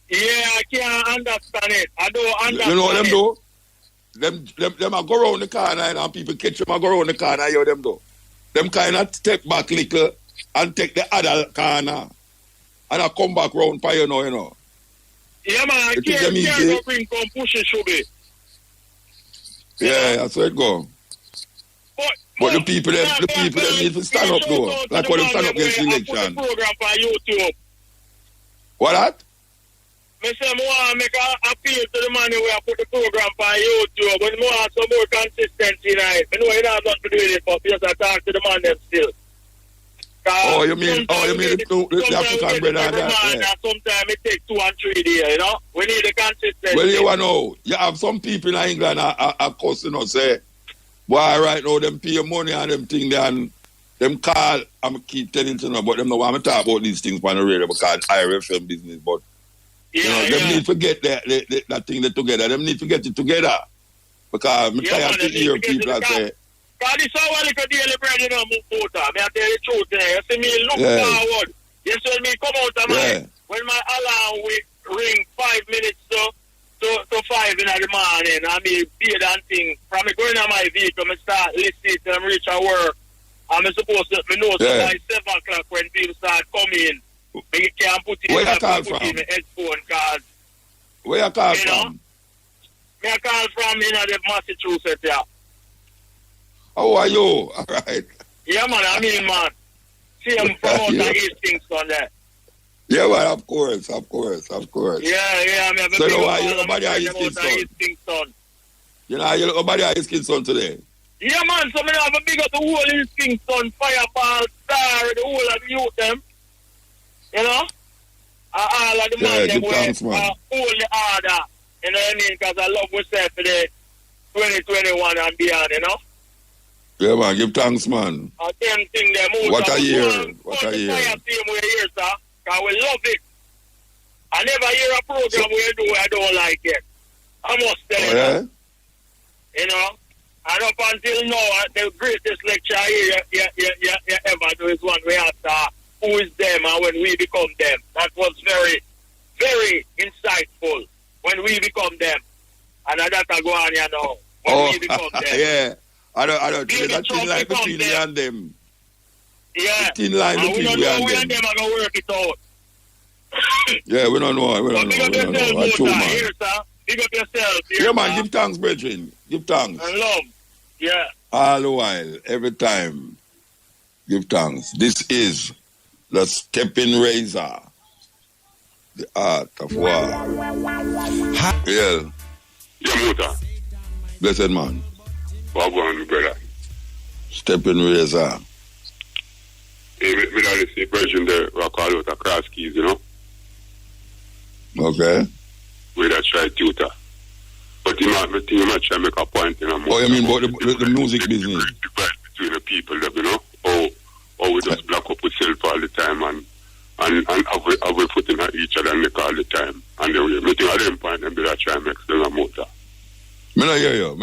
Yeah, I can't understand it. I don't understand it. You know what them do? Them a go around the corner and people catch them a go around the corner, you know them do. Them kind of step back little and take the other corner and I come back round for you know. Yeah, man, I can't bring come push it, should be. Yeah, that's how it go. But the people need to stand up though. Like what them stand up against the election. Program for YouTube. What that? I say I want to make an appeal to the man who put the program on YouTube, but I want some more consistency in it. I know you don't have nothing to do with it, but just I talk to the man them still. You mean the African brother and that? Yeah. Sometimes it takes 2 and 3 days, you know? We need the consistency. Well, you know, you have some people in England are cussing us, say, why right now them pay money and them thing there and them call, I'm keep telling you now, but them know why I'm talking about these things on the radio because IRFM business, but them need to get that thing together. Them need to get it together. Because I'm tired to hear people say... Because this is how I daily bread, you know, Muta. I tell you the truth there. You see me look forward. You see me come out of when my alarm will ring 5 minutes to 5 in the morning. I mean, be that thing. From me going on my vehicle, I start listening to them reach at work. I'm supposed to know by 7 o'clock when people start coming. You can't put it in the headphone cards. Where you call from? I call from the Massachusetts, yeah. How are you? All right. Yeah, man, man. See him from out of East Kingston there. Yeah, well, of course. Yeah, I mean, so you nobody at East Kingston. You know, you nobody at East Kingston today. Yeah, man, so I have a big up the whole East Kingston, Fireball, Star, the whole of the youth, them. You know? All of the man, them were hold the order. You know what I mean? Because I love myself for the 2021 and beyond, you know? Yeah, man, give thanks, man. Them thing there, what a year. What a year. Because we love it. I never hear a program where you do I don't like it. I must tell you that. You know? And up until now, the greatest lecture you ever do is one we asked who is them and when we become them. That was very, very insightful. When we become them. And that I go on, you know. When we become them. Yeah. I don't think that thin line between me and them. Yeah. The thin line between me and them. We and them are going to work it out. Yeah, we don't know. Big up yourself, here, sir. Big up yourself. Here, yeah, man, give thanks, brethren. Give thanks. And love. Yeah. All the while, every time, give thanks. This is the stepping razor. The art of war. Yeah. Muta. Blessed man. What going, brother? Stepping razor. Hey, me not see version there, we call out a cross keys, you know? Okay. We that try tutor. But you might try to make a point, you know? You mean about the music business? Divide between the people, you know? Or we just block up with self all the time and have we putting at each other and make all the time. And then we meeting at them point and be that try to make still a motor. Me not hear you.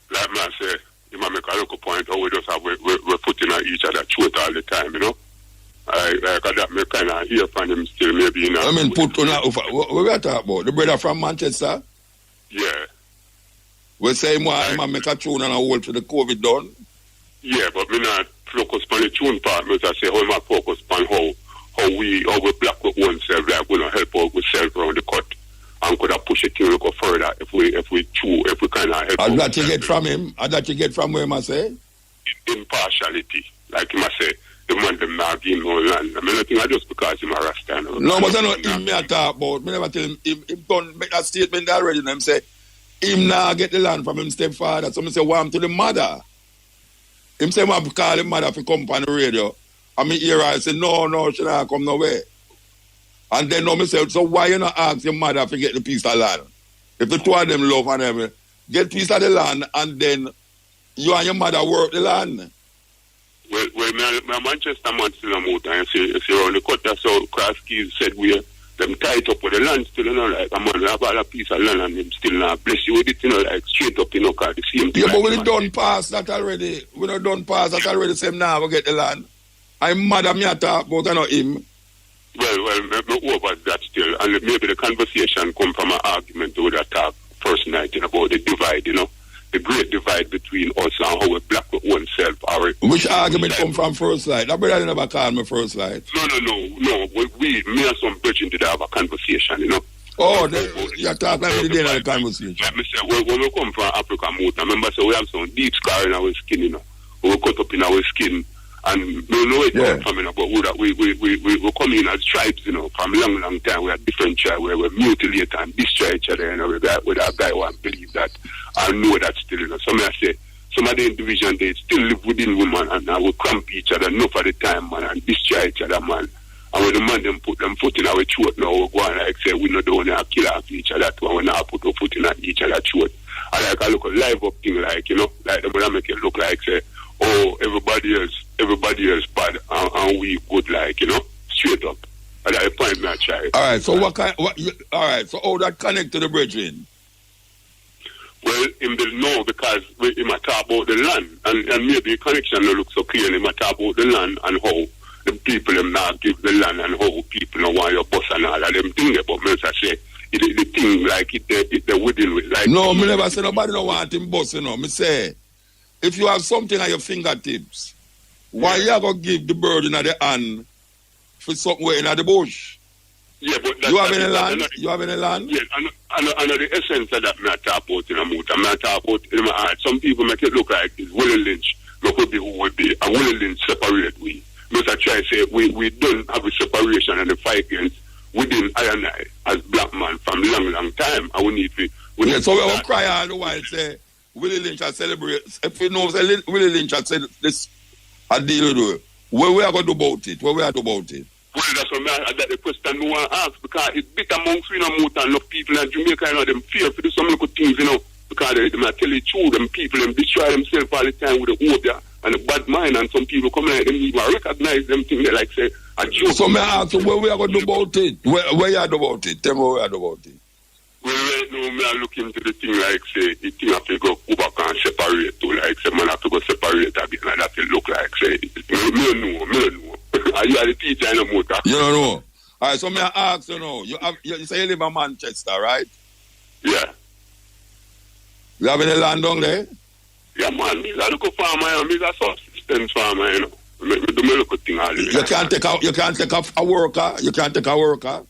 Like man say, You might make a local point, or we just have we're putting at each other throat all the time, you know. Like that, me kind of hear from him still, maybe, you know. I mean, put on what we are talking about? The brother from Manchester? Yeah. We say him make a tune and a hold to the COVID done? Yeah, but me not focus on the tune part. Me just say how we focus on how we black with oneself, like we not help out with self around the cut. And could have push it to go further if we kind of help. And that you get from him? And that you get from him, I say? Impartiality. Like him, I say, the man them not give no land. I mean, I think I just because him a Rasta. No, but I know him me I talk about. Me never tell him don't make that statement already. And him say, him now get the land from him stepfather. So I say, want to the mother. Him say, I call him mother if he come on the radio. And me hear I say, no, she not come nowhere. And then me say, so why you not ask your mother to get the piece of land? If the two of them love and everything, get piece of the land and then you and your mother work the land. Well, my Manchester man still a motor and see around the cut that's how Cross Keys said we them tied up with the land still, you know, like a man have all a piece of land and them still not bless you with it, you know, like straight up, you know, cause the same thing. Yeah, but like we done pass that already. We not done pass that already, same now we get the land. I'm mad at me at talk about, I know him. Well, me over that still, and maybe the conversation come from an argument with that talk first night, you know, about the divide, you know, the great divide between us and how we black with oneself. Which argument come from first light? That brother never called me first light. No. Me and some bridging did have a conversation, you know. Oh, you talk like we did have a conversation. Like me say, when we come from Africa, remember, so we have some deep scar in our skin, you know. We cut up in our skin. And we know it comes from, you know, but we come in as tribes, you know, from a long time. We have different tribes where we mutilate and destroy each other, you know, with that guy who believe that. I know that still, you know. Some I say, some of the individuals, they still live within women and we cramp each other enough at the time, man, and destroy each other, man. And when the man them put them foot in our throat now, we go and like say, we not the one that kill off each other too, and we not put our foot in each other's throat. And like I look a live up thing, like, you know, like the man make it look like, say, oh, everybody else bad and we good, like, you know, straight up. And I point me a try. All right, so so how that connect to the bridging? Well, him will know because he might talk about the land and maybe the connection don't look so clear. He might talk about the land and how the people them not give the land and how people don't want your boss and all of them things. But me I say the thing like they're within with like. No, me never say nobody don't want him boss, you know. Me say if you have something at your fingertips, why you gonna give the bird in the hand for something in the bush? Yeah, but you have any land? You have any land? Yeah, and the essence of that me I talk about in a mood. I talk about in my heart. Some people make it look like it's Willie Lynch. No could be who would be. And Willie Lynch separate we. Because I try to say we don't have a separation and the fight against within I and I as black man from long time. And we need to. So we will cry all the while say Willie Lynch has celebrate. If we know Willie Lynch has said this, I deal with it. What we are going to do about it? What we are going to do about it? Well, that's what the question we want to ask because it's bit amongst we know more than enough people in Jamaica, you know, them fear for do some little things, you know, because they might tell you true, them people, them destroy themselves all the time with the order and the bad mind, and some people come like them even recognize them things they like say a joke. So may I ask you, what we are going to do about it? Where you are do about it? Tell me what we are do about it. Well, right now, me I look into the thing like say, the thing have to go back and separate too, like say, man have to go separate a bit, and that will look like say, me don't know. Are you the teacher in the motor? You don't know. All right, so may I ask you now, you say you live in Manchester, right? Yeah. You have any land down there? Yeah, man. He's a local farmer. He's a subsistence farmer, you know. Me do my local thing all the time. You can't take a worker? You can't take a worker?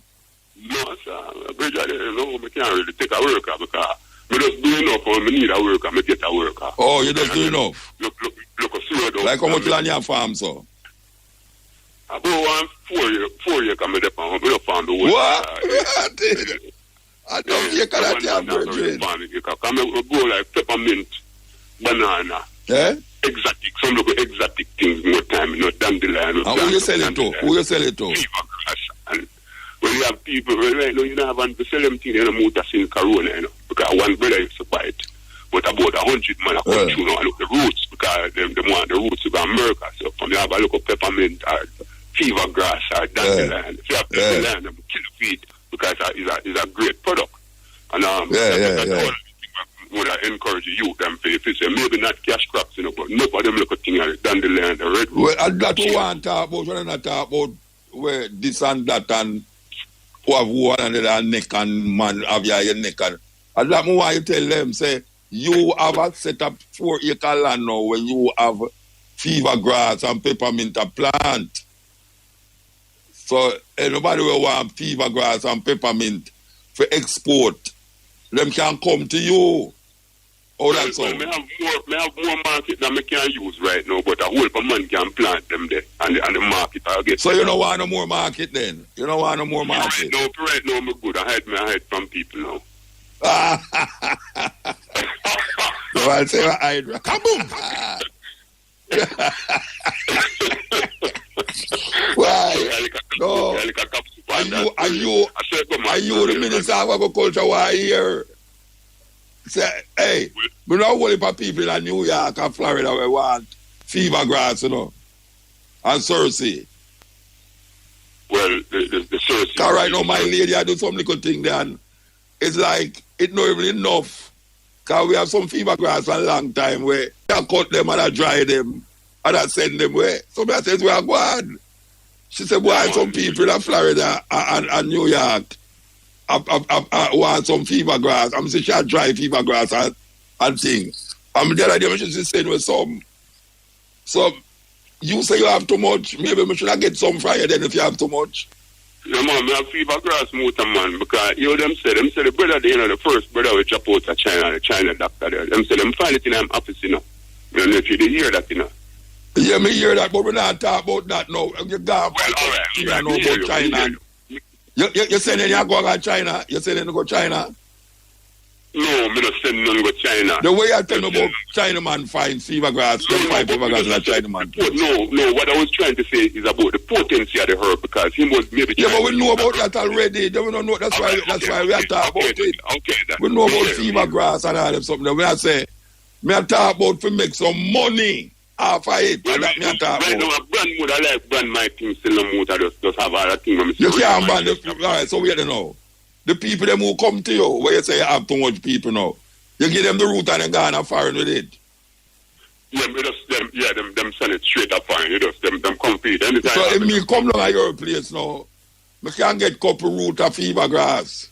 No, sir. Bridger, you know, I can't really take a worker because I just do enough when I need a worker, I get a worker. Oh, you just do enough? Look, slow down. Like how much land you farm, so? About 4 years come to farm. I farm the work. What? I don't think that you have virgin. I go like peppermint, banana. Yeah? Exotic, some little exotic things more time, you know, dandelion. And who you sell it to? Who you sell it to? Fever grass. And when you have people, right now, you don't have to sell them things in a motor since Corona, you know, because one brother used to buy it. But about 100 man, I come through now and look the roots, because they want the roots to go to America. So from there, I have a look at peppermint or fever grass or dandelion. If you have dandelion, they will kill the feet because it's a great product. And would I encourage the youth them if you say maybe not cash crops, you know, but none of them look at things like dandelion, the red. Well, and that we want to talk about, when I talk about where this and that and who have one and neck and man have your neck and that me want you tell them, say, you have a set up 4-acre land now where you have fever grass and peppermint plant. So anybody will want fever grass and peppermint for export, them can come to you. Oh, that's all. I have more market than I can use right now, but a whole man can plant them there and the market I'll get. So you don't want no more market then? You don't want no more market? Right now I'm good. I hide from people now. So I'll say Hydra. Kaboom! Why? No. Are you the Minister of Agriculture who are here? Say, hey, we don't worry for people in New York and Florida we want fever grass, you know, and Cersei. Well, the Cersei. Because right now, my lady, I do some little thing there, and it's like, it's not even enough. Because we have some fever grass for a long time where I cut them and I dry them and I send them away. Somebody says, we are going. She said, why some people in Florida and New York want some fever grass. I'm saying she had dry fever grass and things. The other day she said with some. So you say you have too much, maybe we should get some from you then if you have too much. No man, I have fever grass motor man because you know them say the brother there, you know, the first brother we drop out of China, the China doctor there. Them say them find it in them office, you know. You don't know if you did hear that, you know. Yeah, me hear that, but we're not talking about that now. You can't know about China. You saying you go to China? You saying you go to China? No, me not saying none go China. The way I tell you about China man find fever grass, find fever grass in a China man. No, what I was trying to say is about the potency of the herb because he was maybe. Yeah, but we know about that already. We don't know. That's why we are talking about it. Okay, we know about fever grass and all of something. When I say, me I talk about to make some money off of it. Well, that me I talk about. Right now, brand mode, I like brand my things still no motor just have all the things. You can't brand it. All right, so we don't know. The people them who come to you, where you say you have too much people now, you give them the route and they go and foreign with it. Yeah, them send it straight up foreign. You just them compete anytime. So if me come down at your place now, me can get couple root of fever grass.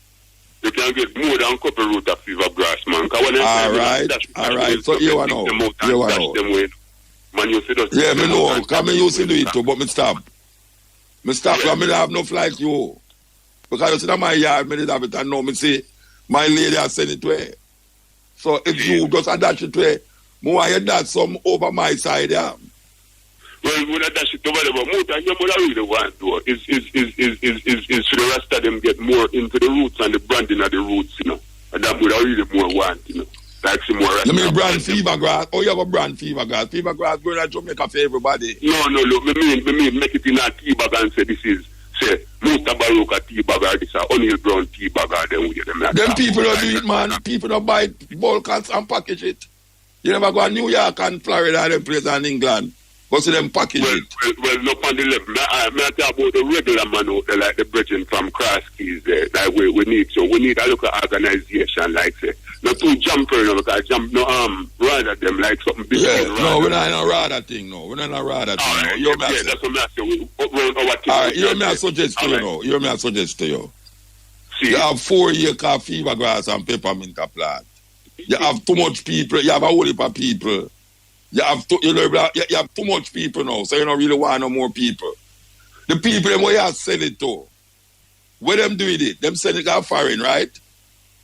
You can get more than couple root of fever grass, man. All right. So you want know. Man, you see that? Yeah, me know. Because me used to do it too, but me stop. Me stop because me don't have enough like you. Because you see that my yard, me did have it and now me see my lady has sent it to her. So if you just dash it to her, me want you dash some over my side, yeah. Well, when I dash it over there, but what I really want to do is for the rest of them get more into the roots and the branding of the roots, you know. And that's what I really more want, you know. Like some more. You mean brand fever grass? Oh, you have a brand fever grass. Fever grass going to Jamaica for everybody. No, look, me mean make it in a tea bag and say this is, say, Mutabaruka tea bag or this is O'Neill Brown tea bag or them with them. Them people don't do it, man. People don't buy bulk and package it. You never go to New York and Florida and them places in England. Go see them package it. Well, not on the level. I talk about the regular man out there, like the bridging from Cross Keys there. Like we need a local organization, like say. Not too jumper, you know, because jump no rather them like something big. Yeah, no, we're not in a rather thing, no. We're not in a rather thing, no. You're that's what I say. We run our thing. All right, you may I suggest to you, no. You may I suggest to you. See, you have 4-acre fever grass and peppermint plant. You have too much people. You have a whole heap of people. You have too much people now, so you don't really want no more people. The people them where you sell it to, where them doing it? Them sell it to foreign, right?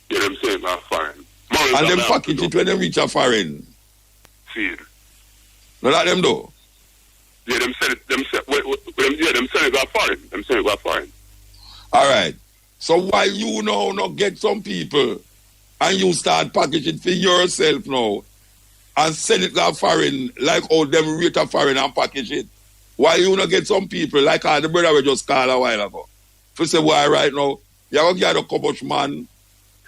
Yeah, them sell it to foreign. And them package it when they reach a foreign. See. No, like them do. Yeah, them sell it. Them sell it to foreign. Them sell it to foreign. All right. So why you now not get some people and you start packaging for yourself now and send it to foreign like how them rate a foreign and package it? Why you not get some people like the brother we just called a while ago? For say, why right now you gonna get a couple man.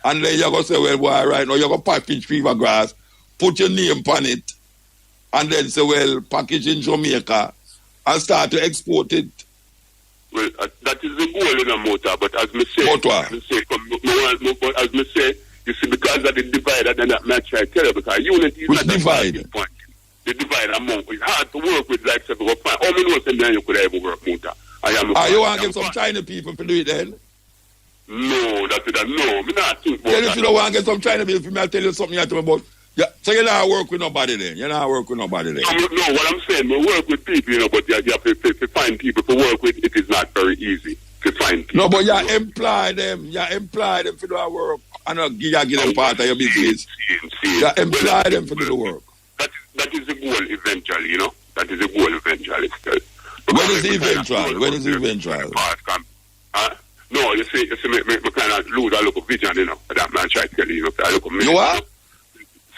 And then you're going to say, well, boy, right now, you're going to package fever grass, put your name on it, and then say, well, package in Jamaica, and start to export it. Well, that is the goal in a motor, but as me say, you see, because of the divide, and then I divide. The divide among it's hard to work with like say go find. How many know say you could ever work Muta? You want to get some China people to do it then? No, that's it. No, me not think about that. If you don't want to get some China people, I'll tell you something you have to about. Yeah, so you're not work with nobody then. No, what I'm saying, we work with people, but you have to find people to work with. It is not very easy to find people. No, but you employ them. You employ them to do our work. And you give them part of your business. You employ them to do the work. That is the goal eventually, That is the goal eventually. When is the eventual? No, you see, me kind of lose a look of vision, That man try to tell you, I look of me. You what?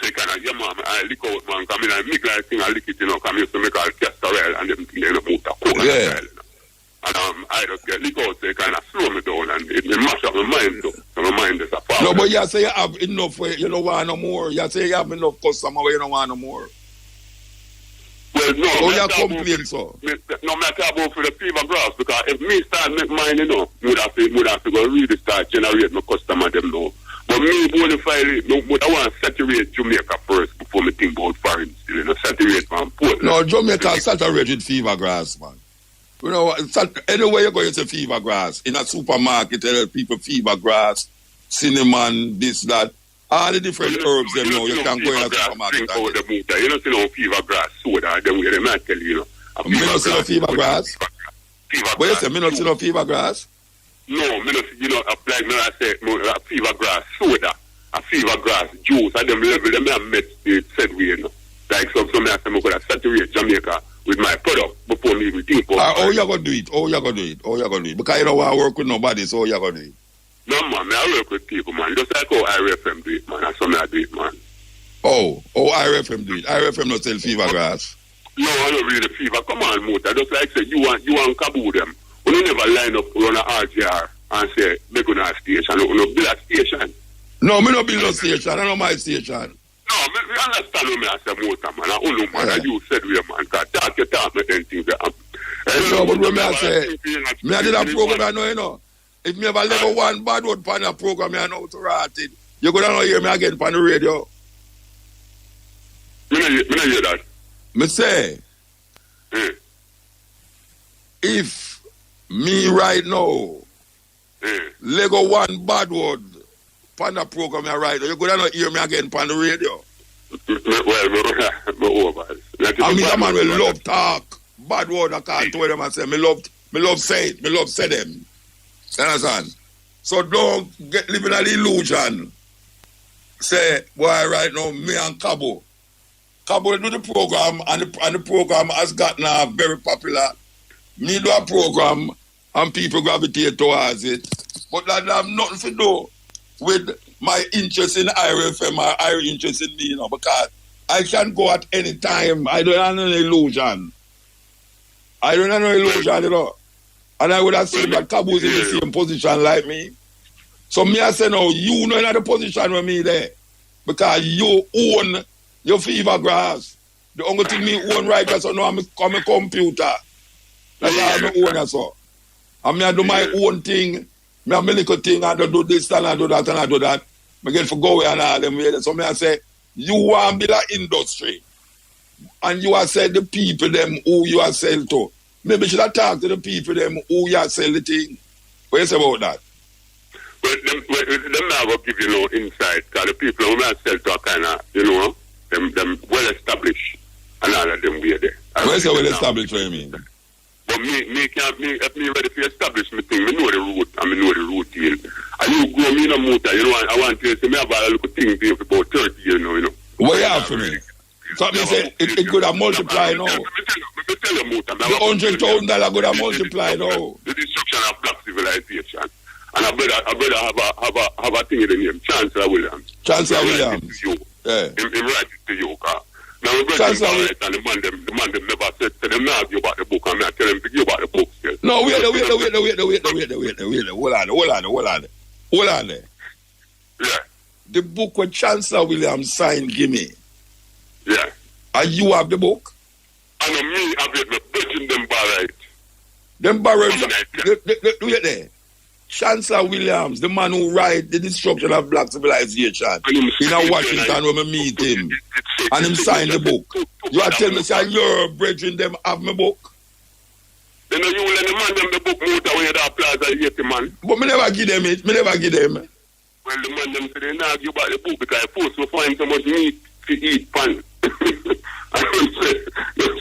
Say kind of, man, I lick out, man, come in and make like thing, I lick it, come used to make all castorel and them thing, move the cold. Yeah. And I just get lick out, they kind of slow me down and it mash up my mind, too. So my mind is a power. No, but you say you have enough, you don't want no more. You say you have enough customer where you don't want no more. Well, no. So you complain, so? No, I talk about for the fever grass, because if me start make mine, would have to go really start generate my customer, them know. But me, I want to saturate Jamaica first before me think about foreign still, saturate man. No, Jamaica saturate with fever grass, man. Anywhere you go, it's a fever grass. In a supermarket, there are people fever grass, cinnamon, this, that. All the different herbs, them know. You can go in a supermarket. You don't see no fever grass soda, them might tell you, Me not see no fever grass? What you say, me not see no fever grass? No, me not, like me I say, a fever grass soda, a fever grass juice, at them level, them have met the said way, Like some me I say, me could have saturate Jamaica with my product before me even think about how you going to do it? Because you don't want to work with nobody, so how you going to do it? No, man, I work with people, man. Just like how IRFM do it, man. That's something I do it, man. Oh, IRFM do it. IRFM not sell fever grass. No, I don't really fever. Come on, Muta. Just like say, you want Kabu them. We never line up run a RGR and say, they're going to a station. No, build a station. No, me no build a station. I know my station. No, me understand what me I say, Muta, man. I don't know, man. Yeah. You said we, man. Because talk your talk, me then things that happen. No, but when I say, me I did a program, I know, If me ever level one bad word pan a program, I know to write it. You're going to not hear me again on the radio. Me not hear that. Me say, if me right now, Lego one bad word pan a program, I write, you're going to not hear me again on the radio. I mean, that man will love talk. Bad word I can't tell them and say, me love say it, me love say them. You understand? So don't live in an illusion. Say, boy, right now, me and Cabo do the program, and the program has gotten very popular. Me do a program, and people gravitate towards it. But that have nothing to do with my interest in IRFM or our interest in me, because I can go at any time. I don't have an illusion. And I would have seen that Cabo is in the same position like me. So me I say no, you know in the position with me there. Because you own your fever grass. The only thing me own right now, so now I'm a computer. That's how I own it, so. And me I do my own thing. Me have my little thing, I do this and I do that and I do that. I get for go away and all them. So me I say, you want to build an industry. And you are say the people them who you are sell to. Maybe you should have talked to the people them who you sell the thing. What you say about that? Well, them now will give you no insight, because the people who I sell to are kind of, them well established, and all of them we there. What you say well established, what you mean? But if me ready to establish my thing, I know the route, and I know the routine. And you grow me in a motor, I want to say, me have a little thing for about 30 years, What you have for me? So me say, it could have multiplied now. The $100,000 could have multiplied now. The destruction of black civilization. And I better have a thing in the name, Chancellor Williams. Chancellor Williams. Him write it to you, car. Now, Chancellor Williams, and the man them never said to them, now give about the book, and I tell them to give about the book still. No, wait. Hold on there. Yeah. The book when Chancellor Williams signed, give me. Yeah. And you have the book? And me have it, me betting them barrett. Them barrett, wait there. Chancellor Williams, the man who write the destruction of black civilization in Washington when we meet him. and him sign the book. You are telling me, say, your brethren them have my book? Then you will let the man them the book motor when you that plaza 80 man. But me never give them it. Me never give them. Well, the man them say they not give back the book because I force to find so much meat to eat pan. You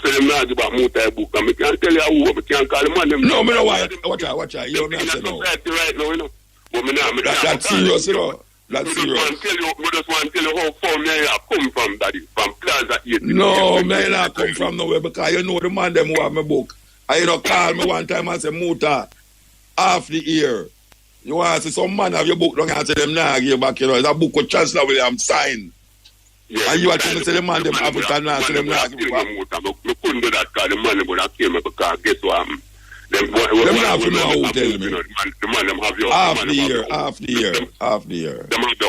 say them not give back motor book. And me can't tell you who, me can't call the man them. No, me no want. Watch out. You don't say no. Right now, you know. But me not. That's serious, you know. That's serious. I just want to tell you how far me I come from, Daddy. From Plaza 80. No, me not come from nowhere because you know the man them who have my book. I you know call me one time and say, Muta, half the year. You want to say some man have your book, don't answer them now, give back, you know. It's a book with Chancellor William signed. Yeah, and you are trying to say the man them have it and now say them now give back. I couldn't do that because the man but I came because guess what? Them not for know who tell me. The man them have your half the year. Them have the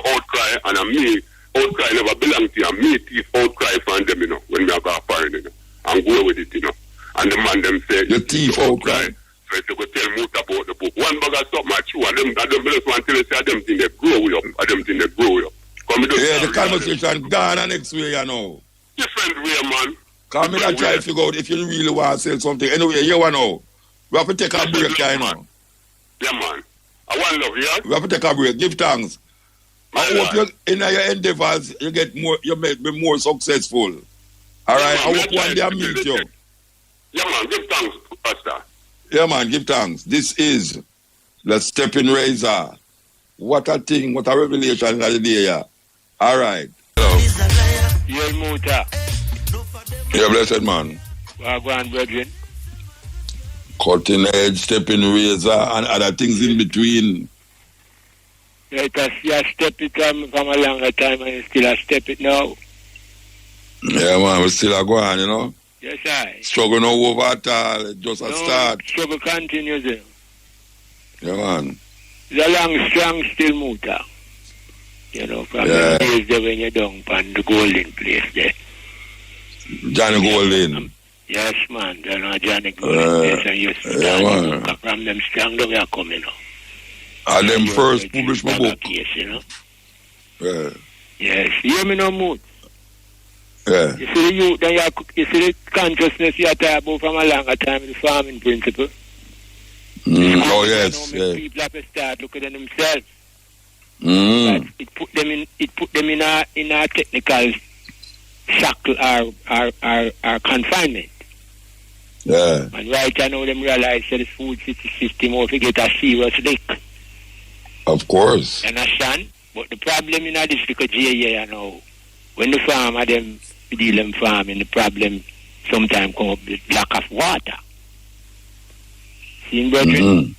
outcry and me outcry never belong to you. And me thief outcry from them, you know, when we are going foreign, you know. And go with it, you know. And the man them say the thief outcry. So you go tell Muta about the book. One bag of stuff my true and them just want to say them thing they grow up. And them thing they grow up. Yeah, the conversation gone and next way, you know. Different way, man. Come in and try to figure out if you really want to sell something. Anyway, you want to know. We have to take a break, you know. Yeah, man. I want love, yeah? We have to take a break. Give thanks. I hope you, in your endeavors, you get more, you may be more successful. All right? I hope one day I meet you. Yeah, man. Give thanks, Pastor. Yeah, man. Give thanks. This is the Stepping Razor. What a thing. What a revelation of the day, yeah. All right. Hello. You're Muta. Yeah, blessed man. Wagwan, brethren. Cutting edge, stepping razor, and other things in between. Yeah, because you step it from a longer time and you still step it now. Yeah, man, we still are going, you know. Yes, I. Struggle no over at all. It just a start. Struggle continues there. Yeah, man. It's a long, strong, still Muta. You know, from the days there when you're down on the Golden place there. Johnny Golden. Yes, man. You know, Johnny Golden place and you start from them strong down here coming up. And them first published my book. Case, you know? Yeah. Yes. You hear me no mood? Yeah. You see the youth, you see the consciousness you are talking about from a longer time, the farming principle. Oh, yes. You know, people have to start looking at themselves. It put them in a technical shackle or confinement. Yeah. And right now them realize that the food system will get a serious leak. Of course. You understand? But the problem in this because you know, when the farmer them deal them farming, the problem sometimes come up with lack of water. See, brethren?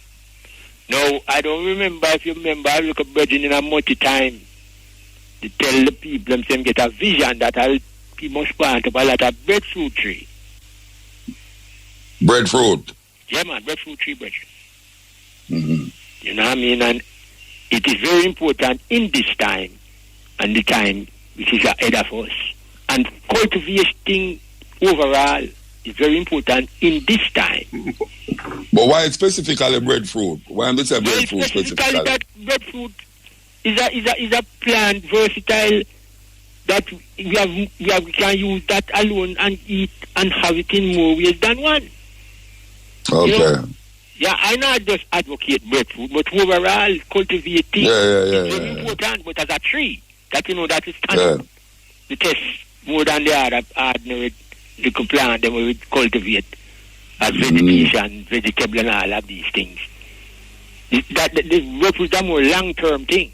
No, I don't remember. If you remember, I look at brethren in a multi-time to tell the people them get a vision that people must plant up a lot of breadfruit tree. Breadfruit? Yeah, man, breadfruit tree, brethren. You know what I mean? And it is very important in this time and the time which is ahead of us. And cultivating overall is very important in this time. But why specifically breadfruit? Why am I saying breadfruit specifically? That breadfruit is a plant versatile that we can use that alone and eat and have it in more ways than one. Okay. You know? Yeah, I not just advocate breadfruit, but overall cultivating is very important. But as a tree, that you know that is standard. The test more than the other ordinary the plant them we cultivate as vegetation, vegetable and all of these things. The breadfruit is a more long-term thing.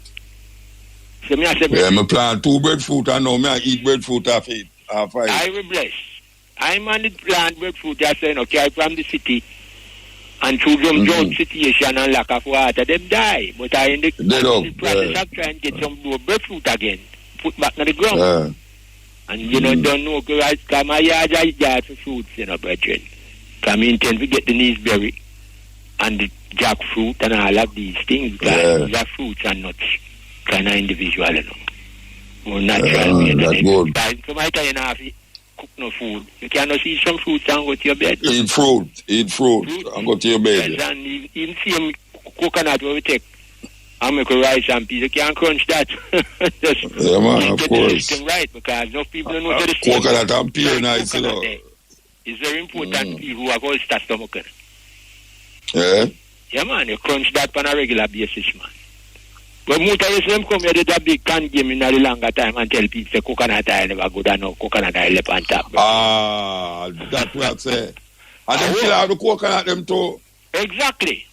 So me I say, I plant 2 breadfruit and now I eat breadfruit half 5. I will bless. I'm on the plant breadfruit. I say, okay, from the city and through some drought situation and lack of water, them die. But I in the process of trying to get some more breadfruit again, put back on the ground. Yeah. And you know, don't know, because my yard is yard for fruits, you know, brethren. Because I intend to get the gooseberry and the jackfruit and all of these things, because these are fruits and nuts, kind of individual, you know. More natural. That's good. So my time you know, if you cook no food, you cannot see some fruits and go to your bed. Eat fruit and go to your bed. Yes, and even see coconut where we take and make a rice and peas. You can't crunch that. Just yeah, man, of get course. the system right, because enough people don't know the coconut and pear nice, you know. It's very important people who have ulcer stomach. Yeah? Yeah, man, you crunch that on a regular basis, man. But Mutabaruka come here, they do a big can game in a longer time and tell people say coconut oil never good enough, coconut oil left on top. Bro. Ah, that's what I say. And them kill out the coconut, them too. Exactly.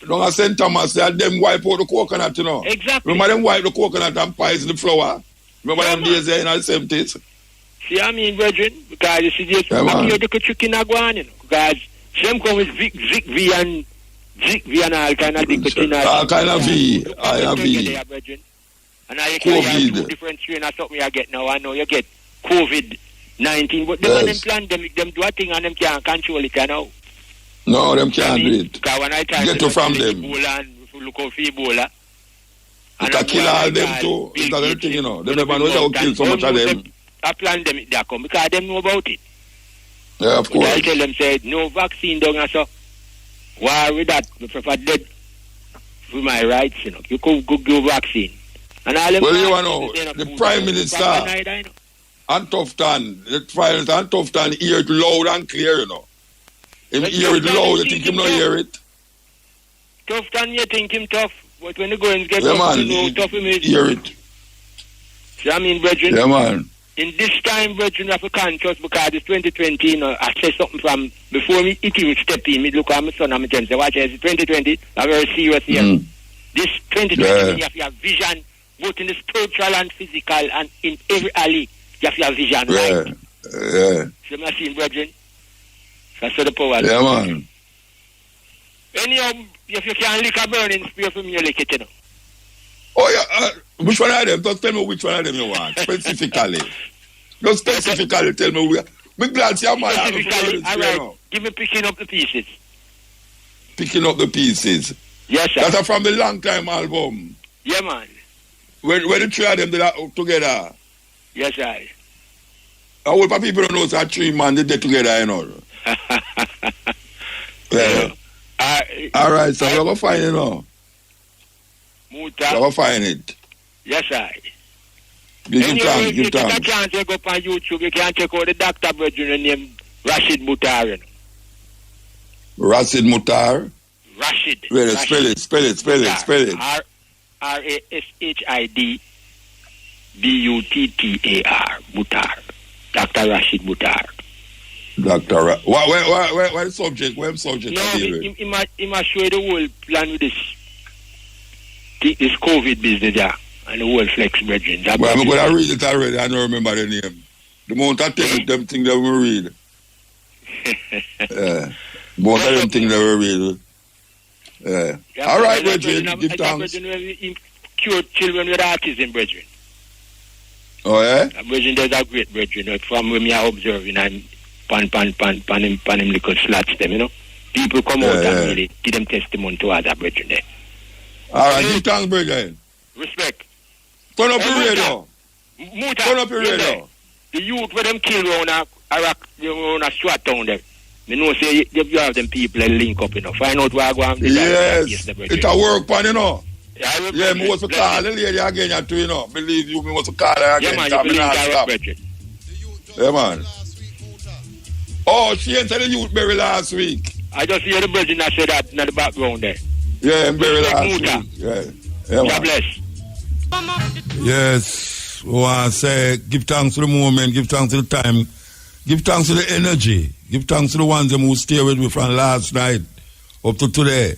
Don't I St. Thomas, they them wipe out the coconut, you know. Exactly. Remember them wipe the coconut and poison the flour? Remember them days there in the 70s? See, I mean, brethren, because you see this, I'm here to trick in Aguan, you know, because them come with Vic V and all kind of thing. All kind of V. I V. And now you can two different strains or something you get now. I know you get COVID-19, but them and them pandemic, them do a thing and them can't control it, you know. No, them can't do it. Because when I try get to from them. Ebola and look out for Ebola. And I kill all them too. It's another thing, you know. They never know how to kill so much of them. I plan them, they come because they know about it. Yeah, of course. I tell them, say, no vaccine down here, so why with that? I prefer dead for my rights, you know. You could go vaccine. And all them well, you know, the Prime Minister, Antoftan, the Prime Minister Antoftan hear it loud and clear, you know. Him hear it loud, you think him not hear it? Toftan, you think him tough, but when you go and get tough, man, you know how tough him is. Hear it. See, I mean, brethren. Yeah, man. In this time, brethren, we have to conscious because it's 2020, you know, I say something from before me, it even step in, me look at my son and me tell him, say, watch, it's 2020, I'm very serious here. This 2020, you have to have vision, both in the spiritual and physical, and in every alley, you have to have vision, right? Yeah. So, I'm seeing, brethren. That's the power. Yeah, man. Anyhow, if you can lick a burning spear from you, lick it, you know. Oh, yeah. Which one of them? Just tell me which one of them you want, specifically. Just specifically tell me. I'm glad to see man. Specifically, all right. Give me picking up the pieces. Picking up the pieces? Yes, sir. That's from the long time album. Yeah, man. When the three of them did that together. Yes, sir. I hope people don't know that three man did that together, you know. Yeah. All right, so we're going to find it now. Muta. We're going to find it. Yes, I. Give thanks. If you get a chance to go up on YouTube, you can check out the doctor virgin named Rashid Mutar. Rashid Mutar? Rashid. Wait, spell it. R-A-S-H-I-D-B-U-T-T-A-R. Mutar. Dr. Rashid Mutar. Where the subject? Where the subject? No, he must show the whole plan with this COVID business there. And the whole flex brethren. Well, I'm going to read it already. I don't remember the name. The moment I tell you them things that we read. The moment I them things that we read. All right, brethren. Give thanks. Cure children with autism, brethren. Oh, yeah? Brethren, there's a great brethren. From when we are observing and pan him little slats them, you know. People come out and really give them testimony to other brethren there. All right, give thanks, brethren. Respect. Turn up your radio. Turn up your radio. The youth where them kill around a strat town there. You know, say you have them people that link up, you know. Find out where I go and yes, it's a work pan, you know. Yeah, me was to call the lady again, you know. Believe you, me was to call her again. Yeah, man, you believe that, brethren. Yeah, man. Oh, she entered the youth berry last week. I just hear the brethren that said that in the background there. Yeah, berry last week. Yeah, God bless. Yes, we want to say give thanks to the moment, give thanks to the time, give thanks to the energy, give thanks to the ones who stay with me from last night up to today.